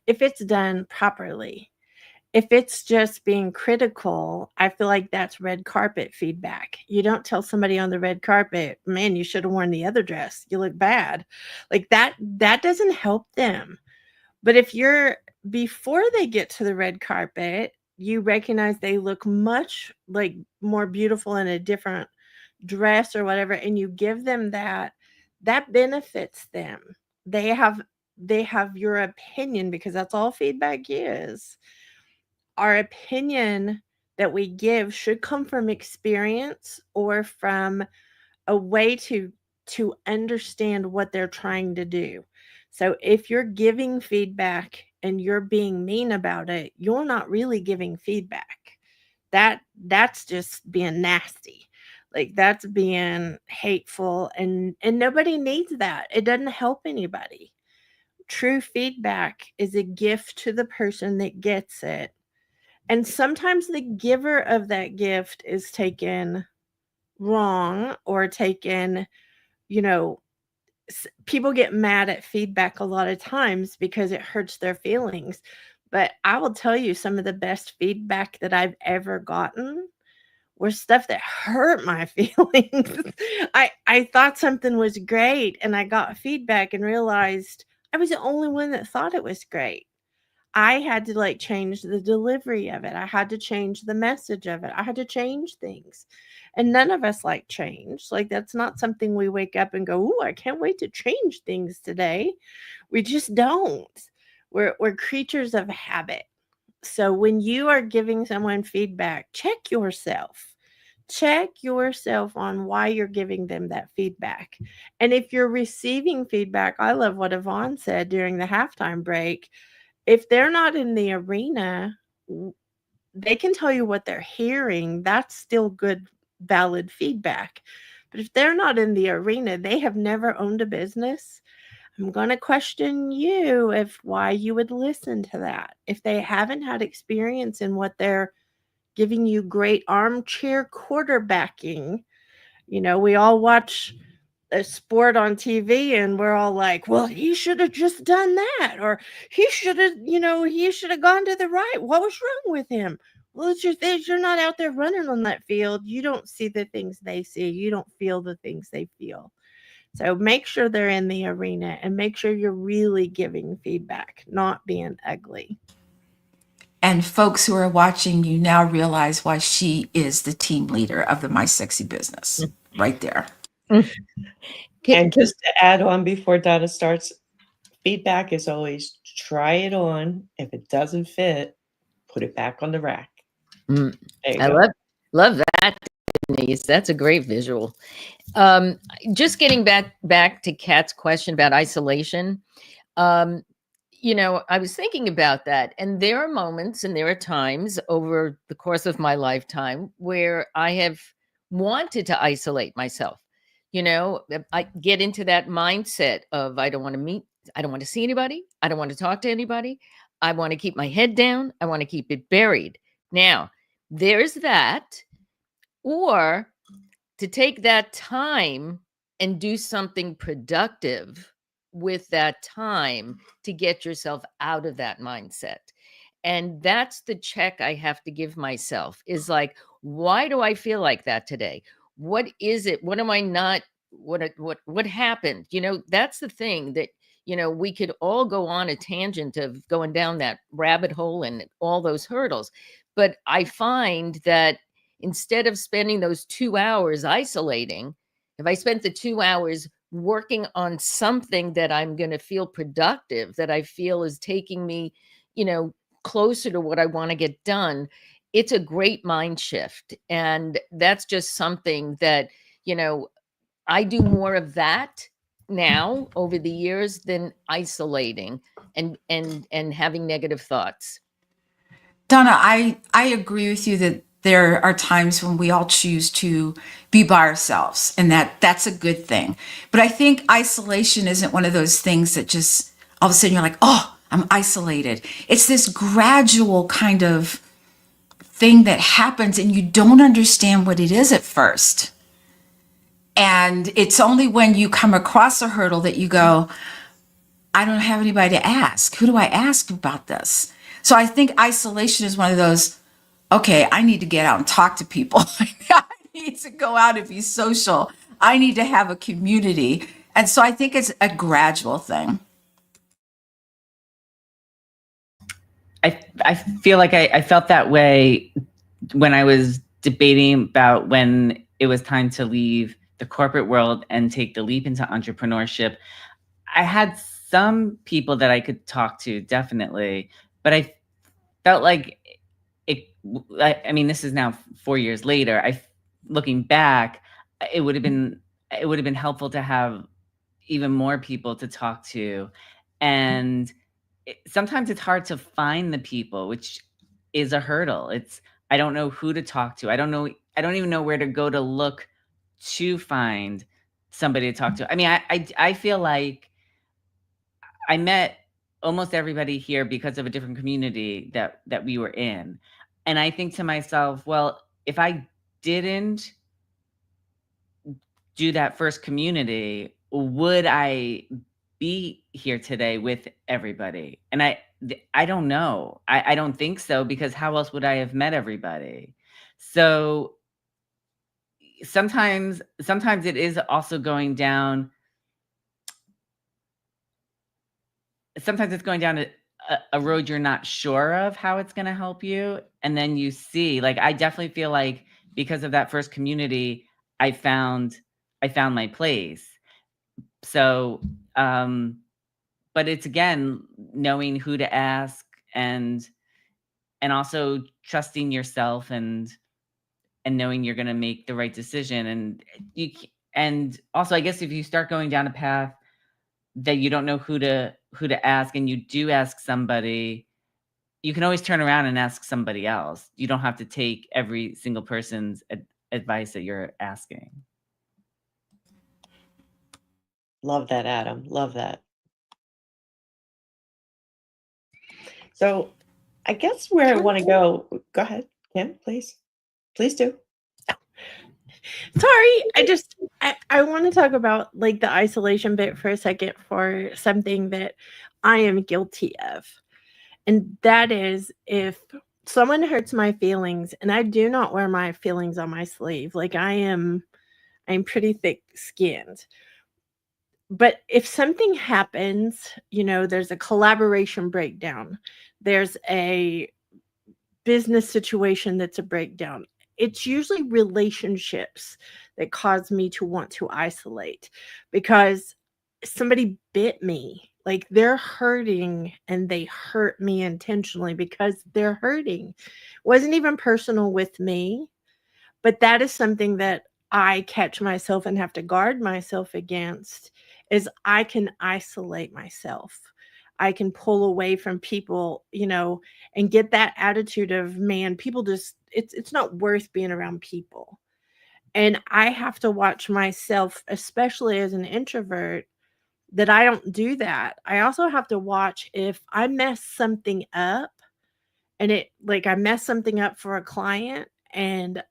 if it's done properly. If it's just being critical, I feel like that's red carpet feedback. You don't tell somebody on the red carpet, man, you should have worn the other dress. You look bad. Like that doesn't help them. But if you're, before they get to the red carpet, you recognize they look much like more beautiful in a different dress or whatever, and you give them that benefits them. They have your opinion, because that's all feedback is. Our opinion that we give should come from experience or from a way to understand what they're trying to do. So if you're giving feedback and you're being mean about it, you're not really giving feedback. That's just being nasty. Like that's being hateful, and nobody needs that. It doesn't help anybody. True feedback is a gift to the person that gets it. And sometimes the giver of that gift is taken wrong or taken, you know, people get mad at feedback a lot of times because it hurts their feelings. But I will tell you, some of the best feedback that I've ever gotten were stuff that hurt my feelings. I thought something was great and I got feedback and realized I was the only one that thought it was great. I had to like change the delivery of it. I had to change the message of it. I had to change things. And none of us like change. Like that's not something we wake up and go, "Ooh, I can't wait to change things today." We just don't. We're creatures of habit. So when you are giving someone feedback, check yourself. Check yourself on why you're giving them that feedback. And if you're receiving feedback, I love what Yvonne said during the halftime break. If they're not in the arena, they can tell you what they're hearing. That's still good, valid feedback. But if they're not in the arena, they have never owned a business. I'm going to question you if why you would listen to that. If they haven't had experience in what they're giving you great armchair quarterbacking, we all watch a sport on TV and we're all like, well, he should have just done that, or he should have gone to the right. What was wrong with him? Well, it's just that you're not out there running on that field. You don't see the things they see. You don't feel the things they feel. So make sure they're in the arena and make sure you're really giving feedback, not being ugly. And folks who are watching, you now realize why she is the team leader of the My Sexy Business right there. And just to add on before Donna starts, feedback is always try it on. If it doesn't fit, put it back on the rack. I love that, Denise. That's a great visual. Just getting back to Kat's question about isolation. I was thinking about that, and there are moments and there are times over the course of my lifetime where I have wanted to isolate myself. I get into that mindset of I don't want to meet, I don't want to see anybody, I don't want to talk to anybody, I want to keep my head down, I want to keep it buried. Now, there's that, or to take that time and do something productive with that time to get yourself out of that mindset. And that's the check I have to give myself is like, why do I feel like that today? What is it? What am I not? What happened? That's the thing that, we could all go on a tangent of going down that rabbit hole and all those hurdles. But I find that instead of spending those 2 hours isolating, if I spent the 2 hours working on something that I'm going to feel productive, that I feel is taking me, closer to what I want to get done, it's a great mind shift. And that's just something that, I do more of that now over the years than isolating and having negative thoughts. Donna, I agree with you that there are times when we all choose to be by ourselves, and that's a good thing. But I think isolation isn't one of those things that just all of a sudden you're like, oh, I'm isolated. It's this gradual kind of thing that happens and you don't understand what it is at first. And it's only when you come across a hurdle that you go, I don't have anybody to ask. Who do I ask about this? So I think isolation is one of those, okay, I need to get out and talk to people. I need to go out and be social. I need to have a community. And so I think it's a gradual thing. I feel like I felt that way when I was debating about when it was time to leave the corporate world and take the leap into entrepreneurship. I had some people that I could talk to, definitely, but I felt like this is now 4 years later. Looking back, it would have been helpful to have even more people to talk to. And sometimes it's hard to find the people, which is a hurdle. I don't know who to talk to. I don't even know where to go to look to find somebody to talk to. I feel like I met almost everybody here because of a different community that we were in. And I think to myself, well, if I didn't do that first community, would I be here today with everybody? And I don't know. I don't think so, because how else would I have met everybody? So sometimes it is also going down. Sometimes it's going down a road you're not sure of how it's going to help you. And then you see, like, I definitely feel like because of that first community, I found my place. So, but it's, again, knowing who to ask, and also trusting yourself, and knowing you're going to make the right decision. And also, I guess, if you start going down a path that you don't know who to ask, and you do ask somebody, you can always turn around and ask somebody else. You don't have to take every single person's advice that you're asking. Love that, Adam. Love that. So I guess where I want to go ahead, Kim, please. Please do. Sorry, I want to talk about like the isolation bit for a second, for something that I am guilty of. And that is, if someone hurts my feelings, and I do not wear my feelings on my sleeve, like I'm pretty thick-skinned. But if something happens, there's a collaboration breakdown, there's a business situation that's a breakdown, it's usually relationships that cause me to want to isolate, because somebody bit me. Like, they're hurting, and they hurt me intentionally because they're hurting. It wasn't even personal with me, but that is something that I catch myself and have to guard myself against, is I can isolate myself. I can pull away from people, and get that attitude of, man, people just, it's not worth being around people. And I have to watch myself, especially as an introvert, that I don't do that. I also have to watch if I mess something up, and I mess something up for a client, and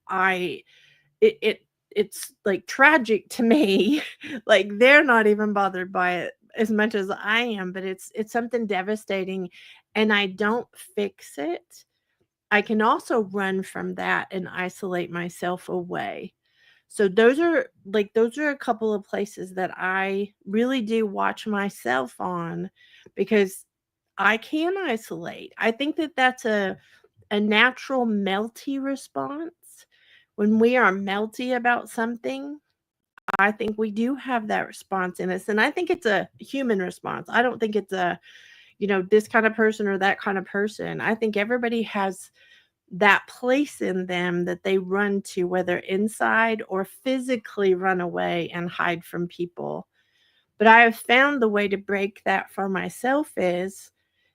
it's like tragic to me. Like, they're not even bothered by it as much as I am, but it's something devastating, and I don't fix it. I can also run from that and isolate myself away. So those are a couple of places that I really do watch myself on, because I can isolate. I think that that's a natural melty response. When we are melty about something, I think we do have that response in us. And I think it's a human response. I don't think it's a, this kind of person or that kind of person. I think everybody has that place in them that they run to, whether inside or physically run away and hide from people. But I have found the way to break that for myself is,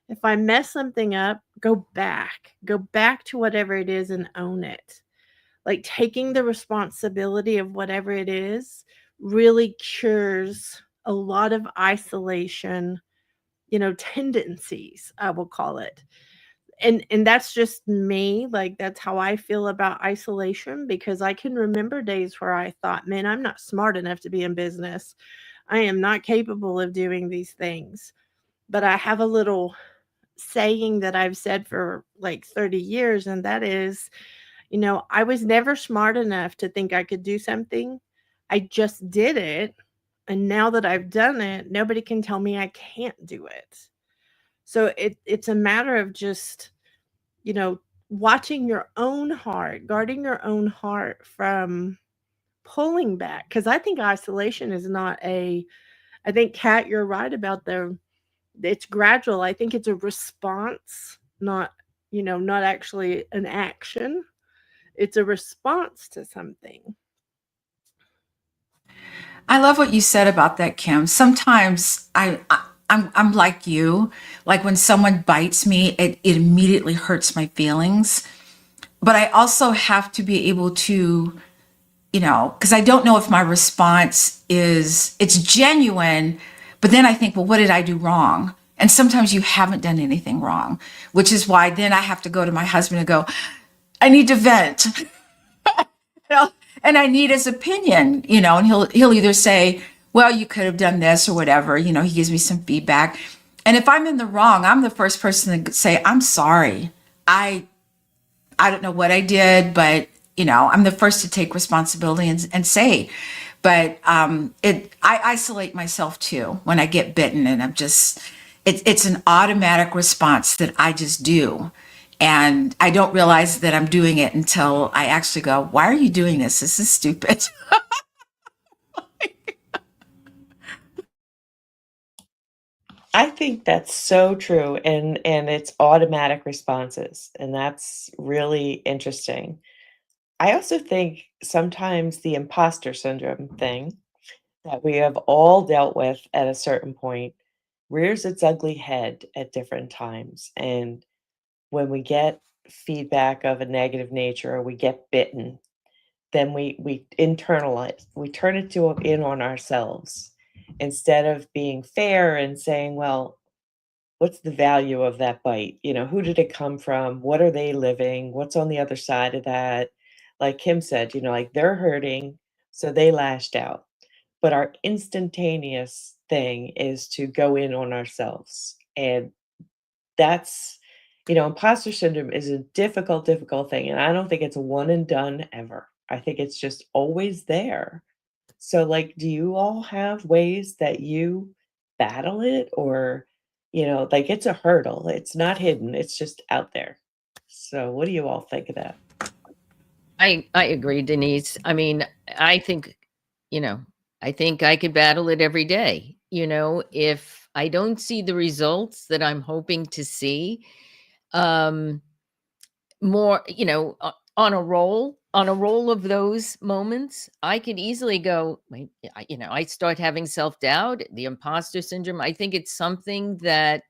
if I mess something up, go back to whatever it is and own it. Like, taking the responsibility of whatever it is really cures a lot of isolation, tendencies, I will call it. And that's just me. Like, that's how I feel about isolation, because I can remember days where I thought, man, I'm not smart enough to be in business. I am not capable of doing these things. But I have a little saying that I've said for like 30 years, and that is, I was never smart enough to think I could do something. I just did it. And now that I've done it, nobody can tell me I can't do it. So it's a matter of just, watching your own heart, guarding your own heart from pulling back. Because I think isolation is not I think, Kat, you're right about it's gradual. I think it's a response, not actually an action. It's a response to something. I love what you said about that, Kim. Sometimes I'm like you. Like, when someone bites me, it immediately hurts my feelings. But I also have to be able to, because I don't know if my response it's genuine, but then I think, well, what did I do wrong? And sometimes you haven't done anything wrong, which is why then I have to go to my husband and go, I need to vent. You know, and I need his opinion, and he'll either say, well, you could have done this or whatever, he gives me some feedback. And if I'm in the wrong, I'm the first person to say, I'm sorry. I don't know what I did, but I'm the first to take responsibility and say, but I isolate myself too when I get bitten, and it's an automatic response that I just do. And I don't realize that I'm doing it until I actually go, why are you doing this? This is stupid. I think that's so true, and it's automatic responses, and that's really interesting. I also think sometimes the imposter syndrome thing that we have all dealt with at a certain point rears its ugly head at different times. And when we get feedback of a negative nature or we get bitten, then we internalize, we turn it in on ourselves instead of being fair and saying, well, what's the value of that bite? Who did it come from? What are they living? What's on the other side of that? Like Kim said, like they're hurting, so they lashed out. But our instantaneous thing is to go in on ourselves. And that's, imposter syndrome is a difficult, difficult thing. And I don't think it's a one and done ever. I think it's just always there. So, like, do you all have ways that you battle it? Or, like it's a hurdle, it's not hidden, it's just out there. So, what do you all think of that? I agree, Denise. I mean, I think, I think I could battle it every day. If I don't see the results that I'm hoping to see, more, on a roll of those moments, I could easily go, wait, I start having self-doubt, the imposter syndrome. I think it's something that,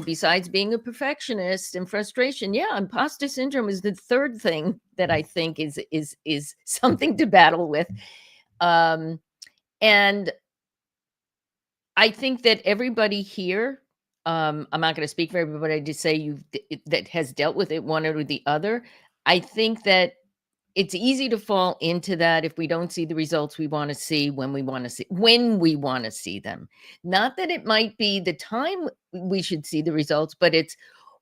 besides being a perfectionist and frustration, yeah, imposter syndrome is the third thing that I think is something to battle with. And I think that everybody here, I'm not going to speak for everybody to say that has dealt with it one or the other. I think that it's easy to fall into that if we don't see the results we want to see when we want to see them. Not that it might be the time we should see the results, but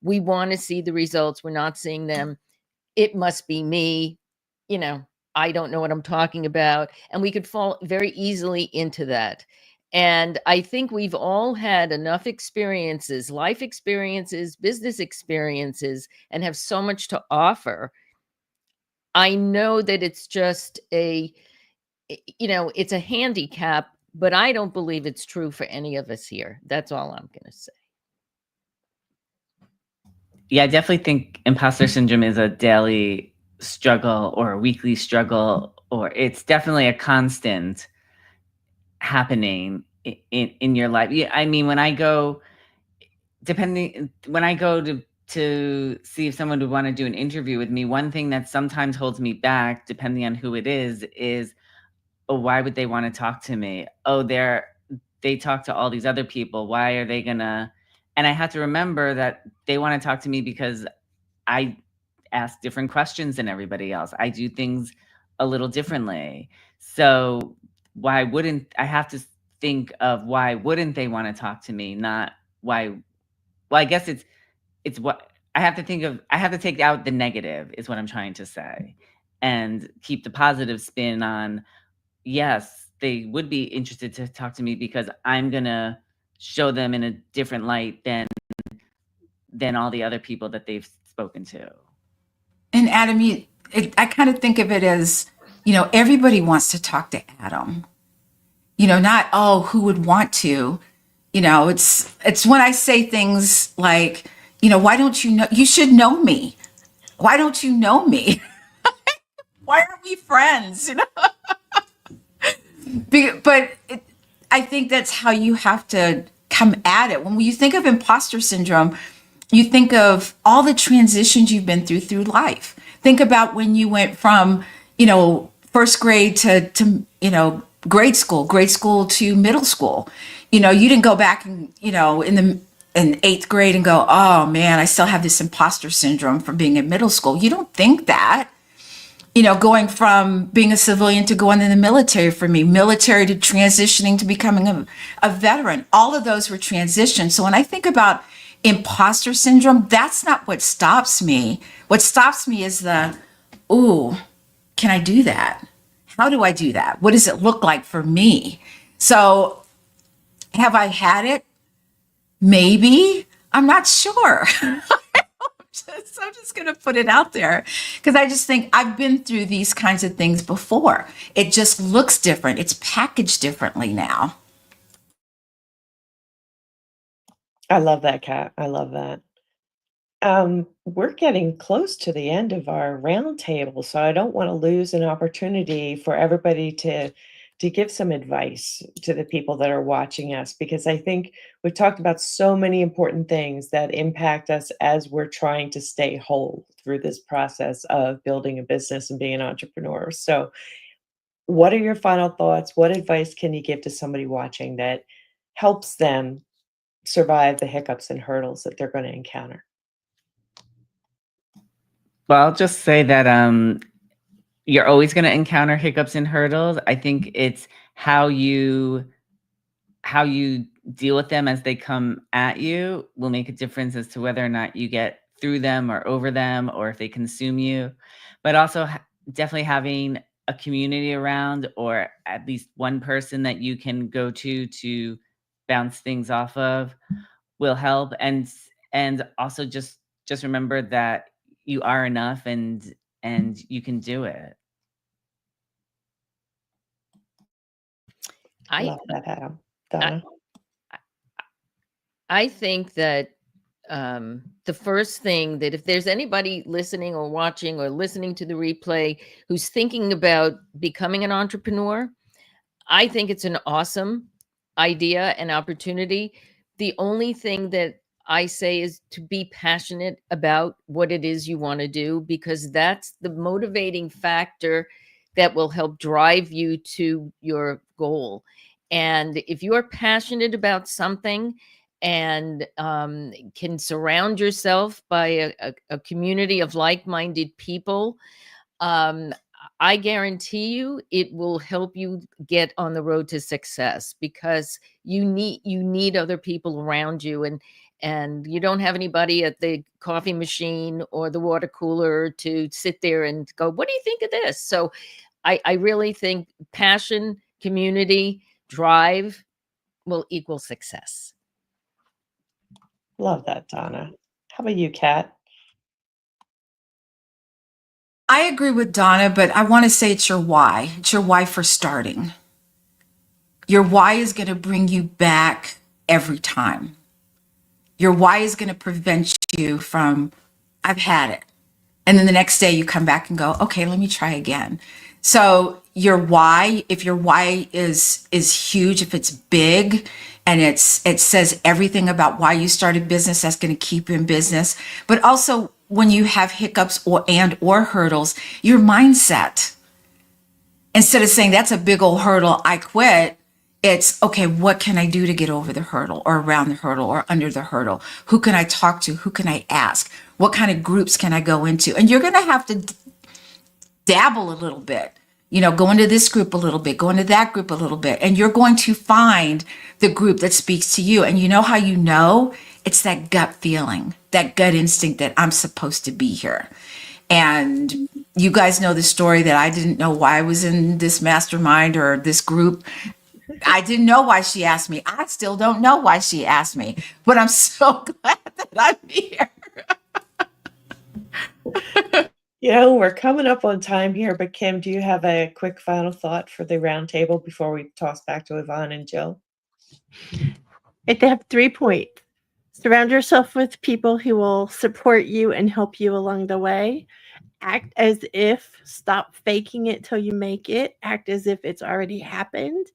we want to see the results. We're not seeing them. It must be me. I don't know what I'm talking about. And we could fall very easily into that. And I think we've all had enough experiences, life experiences, business experiences, and have so much to offer. I know that it's just it's a handicap, but I don't believe it's true for any of us here. That's all I'm going to say. Yeah, I definitely think imposter syndrome is a daily struggle or a weekly struggle, or it's definitely a constant happening in your life. Yeah, I mean, when I go to see if someone would want to do an interview with me, one thing that sometimes holds me back, depending on who it is, oh, why would they want to talk to me? Oh, they talk to all these other people. Why are they gonna? And I have to remember that they want to talk to me because I ask different questions than everybody else. I do things a little differently. So why wouldn't I have to think of why wouldn't they want to talk to me? Not why. Well, I guess it's what I have to think of. I have to take out the negative is what I'm trying to say, and keep the positive spin on, yes, they would be interested to talk to me because I'm going to show them in a different light than all the other people that they've spoken to. And Adam, I kind of think of it as, everybody wants to talk to Adam. Not, oh, who would want to? It's when I say things like, why don't you know? You should know me. Why don't you know me? Why aren't we friends? But I think that's how you have to come at it. When you think of imposter syndrome, you think of all the transitions you've been through life. Think about when you went from, first grade to grade school to middle school. You didn't go back and, in in 8th grade and go, oh man, I still have this imposter syndrome from being in middle school. You don't think that. Going from being a civilian to going in the military for me, military to transitioning to becoming a veteran, all of those were transitions. So when I think about imposter syndrome, that's not what stops me. What stops me is ooh, can I do that? How do I do that? What does it look like for me? So have I had it? Maybe. I'm not sure. I'm just going to put it out there because I just think I've been through these kinds of things before. It just looks different. It's packaged differently now. I love that, Kat. I love that. We're getting close to the end of our roundtable, so I don't want to lose an opportunity for everybody to give some advice to the people that are watching us, because I think we've talked about so many important things that impact us as we're trying to stay whole through this process of building a business and being an entrepreneur. So, what are your final thoughts? What advice can you give to somebody watching that helps them survive the hiccups and hurdles that they're going to encounter? Well, I'll just say that you're always going to encounter hiccups and hurdles. I think it's how you deal with them as they come at you will make a difference as to whether or not you get through them or over them, or if they consume you. But also definitely having a community around, or at least one person that you can go to bounce things off of, will help. And also just remember that you are enough and you can do it. I Love that, Adam. Donna? I think that the first thing, that if there's anybody listening or watching or listening to the replay who's thinking about becoming an entrepreneur, I think it's an awesome idea and opportunity. The only thing that I say is to be passionate about what it is you want to do, because that's the motivating factor that will help drive you to your goal. And if you're passionate about something and can surround yourself by a community of like-minded people, um, I guarantee you it will help you get on the road to success, because you need other people around you, and you don't have anybody at the coffee machine or the water cooler to sit there and go, what do you think of this? So I really think passion, community, drive will equal success. Love that, Donna. How about you, Kat? I agree with Donna, but I want to say it's your why. It's your why for starting. Your why is going to bring you back every time. Your why is going to prevent you from, I've had it. And then the next day you come back and go, okay, let me try again. So your why, if your why is huge, if it's big and it says everything about why you started business, that's going to keep you in business. But also when you have hiccups or hurdles, your mindset, instead of saying that's a big old hurdle, I quit, it's okay, what can I do to get over the hurdle or around the hurdle or under the hurdle? Who can I talk to? Who can I ask? What kind of groups can I go into? And you're going to have to dabble a little bit, go into this group a little bit, go into that group a little bit, and you're going to find the group that speaks to you. And you know how you know? It's that gut feeling, that gut instinct that I'm supposed to be here. And you guys know the story that I didn't know why I was in this mastermind or this group. I didn't know why she asked me. I still don't know why she asked me, but I'm so glad that I'm here. We're coming up on time here, but Kim, do you have a quick final thought for the roundtable before we toss back to Yvonne and Jill? They have 3 points. Surround yourself with people who will support you and help you along the way. Act as if, stop faking it till you make it. Act as if it's already happened.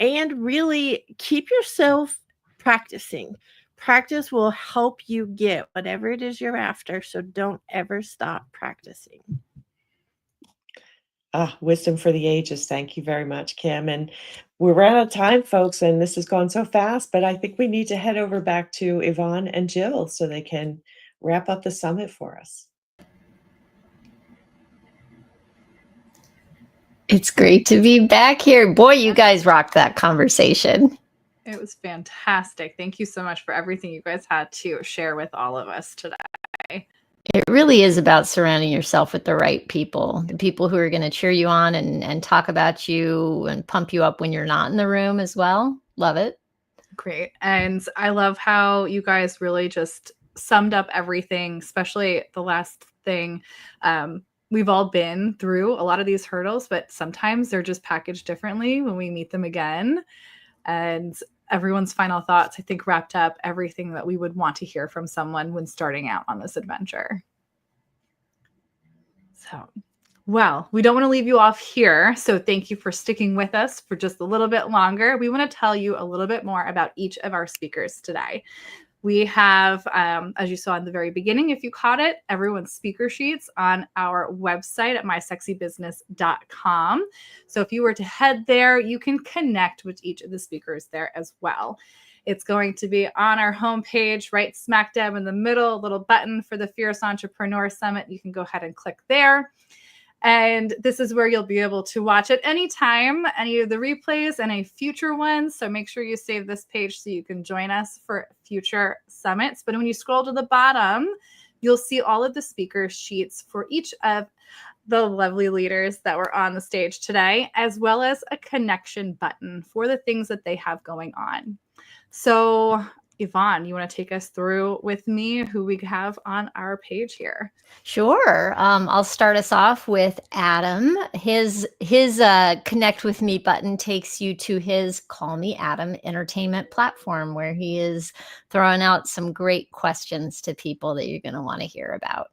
And really keep yourself practicing. Practice will help you get whatever it is you're after. So don't ever stop practicing. Wisdom for the ages. Thank you very much, Kim. And we're out of time, folks, and this has gone so fast, but I think we need to head over back to Yvonne and Jill so they can wrap up the summit for us. It's great to be back here. Boy, you guys rocked that conversation. It was fantastic. Thank you so much for everything you guys had to share with all of us today. It really is about surrounding yourself with the right people, the people who are going to cheer you on and talk about you and pump you up when you're not in the room as well. Love it. Great. And I love how you guys really just summed up everything, especially the last thing. We've all been through a lot of these hurdles, but sometimes they're just packaged differently when we meet them again. And everyone's final thoughts, I think, wrapped up everything that we would want to hear from someone when starting out on this adventure. So, well, we don't want to leave you off here. So thank you for sticking with us for just a little bit longer. We want to tell you a little bit more about each of our speakers today. We have, as you saw in the very beginning, if you caught it, everyone's speaker sheets on our website at mysexybusiness.com. So if you were to head there, you can connect with each of the speakers there as well. It's going to be on our homepage, right smack dab in the middle, a little button for the Fierce Entrepreneur Summit. You can go ahead and click there. And this is where you'll be able to watch at any time, any of the replays and any future ones. So make sure you save this page so you can join us for future summits. But when you scroll to the bottom, you'll see all of the speaker sheets for each of the lovely leaders that were on the stage today, as well as a connection button for the things that they have going on. So Yvonne, you want to take us through with me who we have on our page here? Sure. I'll start us off with Adam. His connect with me button takes you to his Call Me Adam entertainment platform, where he is throwing out some great questions to people that you're going to want to hear about.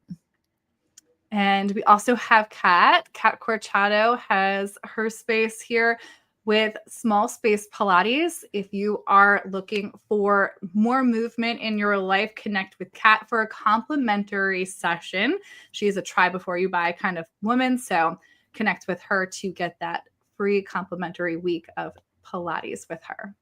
And we also have Kat. Kat Corchado has her space here with Small Space Pilates. If you are looking for more movement in your life, connect with Kat for a complimentary session. She is a try before you buy kind of woman, so connect with her to get that free complimentary week of Pilates with her.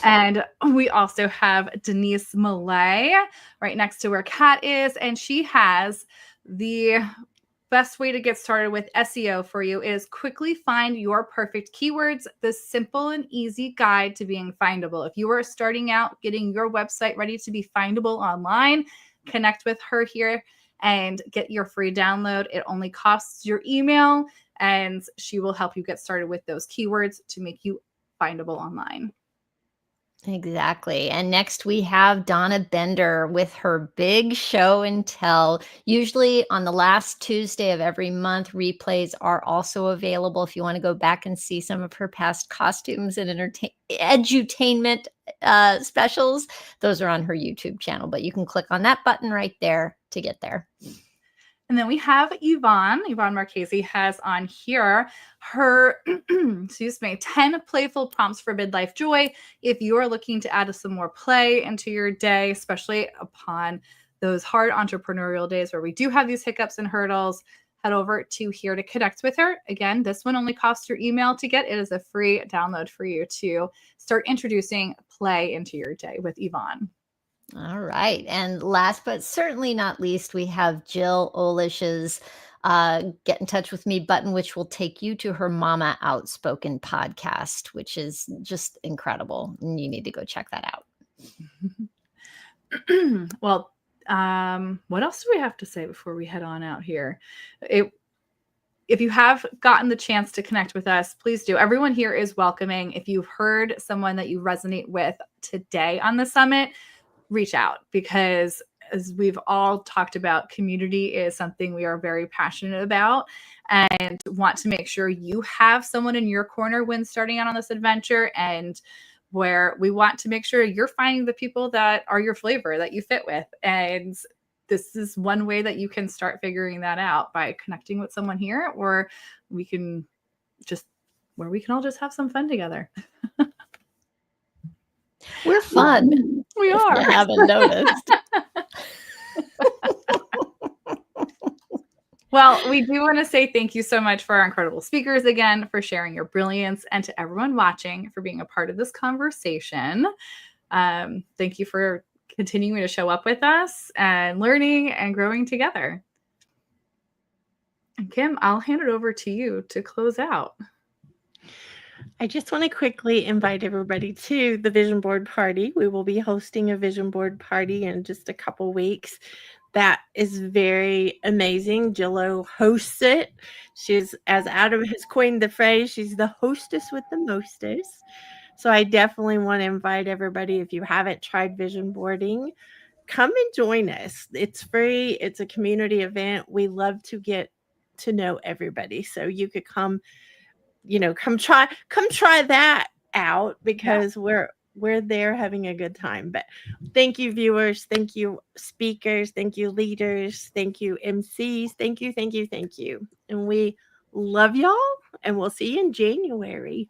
And we also have Denise Millay right next to where Kat is, and she has the best way to get started with SEO for you is quickly find your perfect keywords, the simple and easy guide to being findable. If you are starting out getting your website ready to be findable online, connect with her here and get your free download. It only costs your email, and she will help you get started with those keywords to make you findable online. Exactly. And next we have Donna Bender with her big show and tell. Usually on the last Tuesday of every month, replays are also available if you want to go back and see some of her past costumes and edutainment specials. Those are on her YouTube channel, but you can click on that button right there to get there. And then we have Yvonne. Yvonne Marchese has on here her, 10 playful prompts for midlife joy. If you are looking to add some more play into your day, especially upon those hard entrepreneurial days where we do have these hiccups and hurdles, head over to here to connect with her. Again, this one only costs your email to get. It is a free download for you to start introducing play into your day with Yvonne. All right. And last but certainly not least, we have Jill Olish's Get in Touch with Me button, which will take you to her Mama Outspoken podcast, which is just incredible. And you need to go check that out. Well, what else do we have to say before we head on out here? If you have gotten the chance to connect with us, please do. Everyone here is welcoming. If you've heard someone that you resonate with today on the summit, reach out, because as we've all talked about, community is something we are very passionate about and want to make sure you have someone in your corner when starting out on this adventure, and where we want to make sure you're finding the people that are your flavor, that you fit with. And this is one way that you can start figuring that out, by connecting with someone here, or we can all just have some fun together. We're fun. We are. If you haven't noticed. Well, we do want to say thank you so much for our incredible speakers again, for sharing your brilliance, and to everyone watching for being a part of this conversation. Thank you for continuing to show up with us and learning and growing together. And Kim, I'll hand it over to you to close out. I just want to quickly invite everybody to the Vision Board Party. We will be hosting a Vision Board Party in just a couple weeks. That is very amazing. Jillo hosts it. She's, as Adam has coined the phrase, she's the hostess with the mostest. So I definitely want to invite everybody, if you haven't tried vision boarding, come and join us. It's free. It's a community event. We love to get to know everybody. So you could come, come try that out, because we're there having a good time. But thank you, viewers. Thank you, speakers. Thank you, leaders. Thank you, MCs. Thank you. And we love y'all, and we'll see you in January.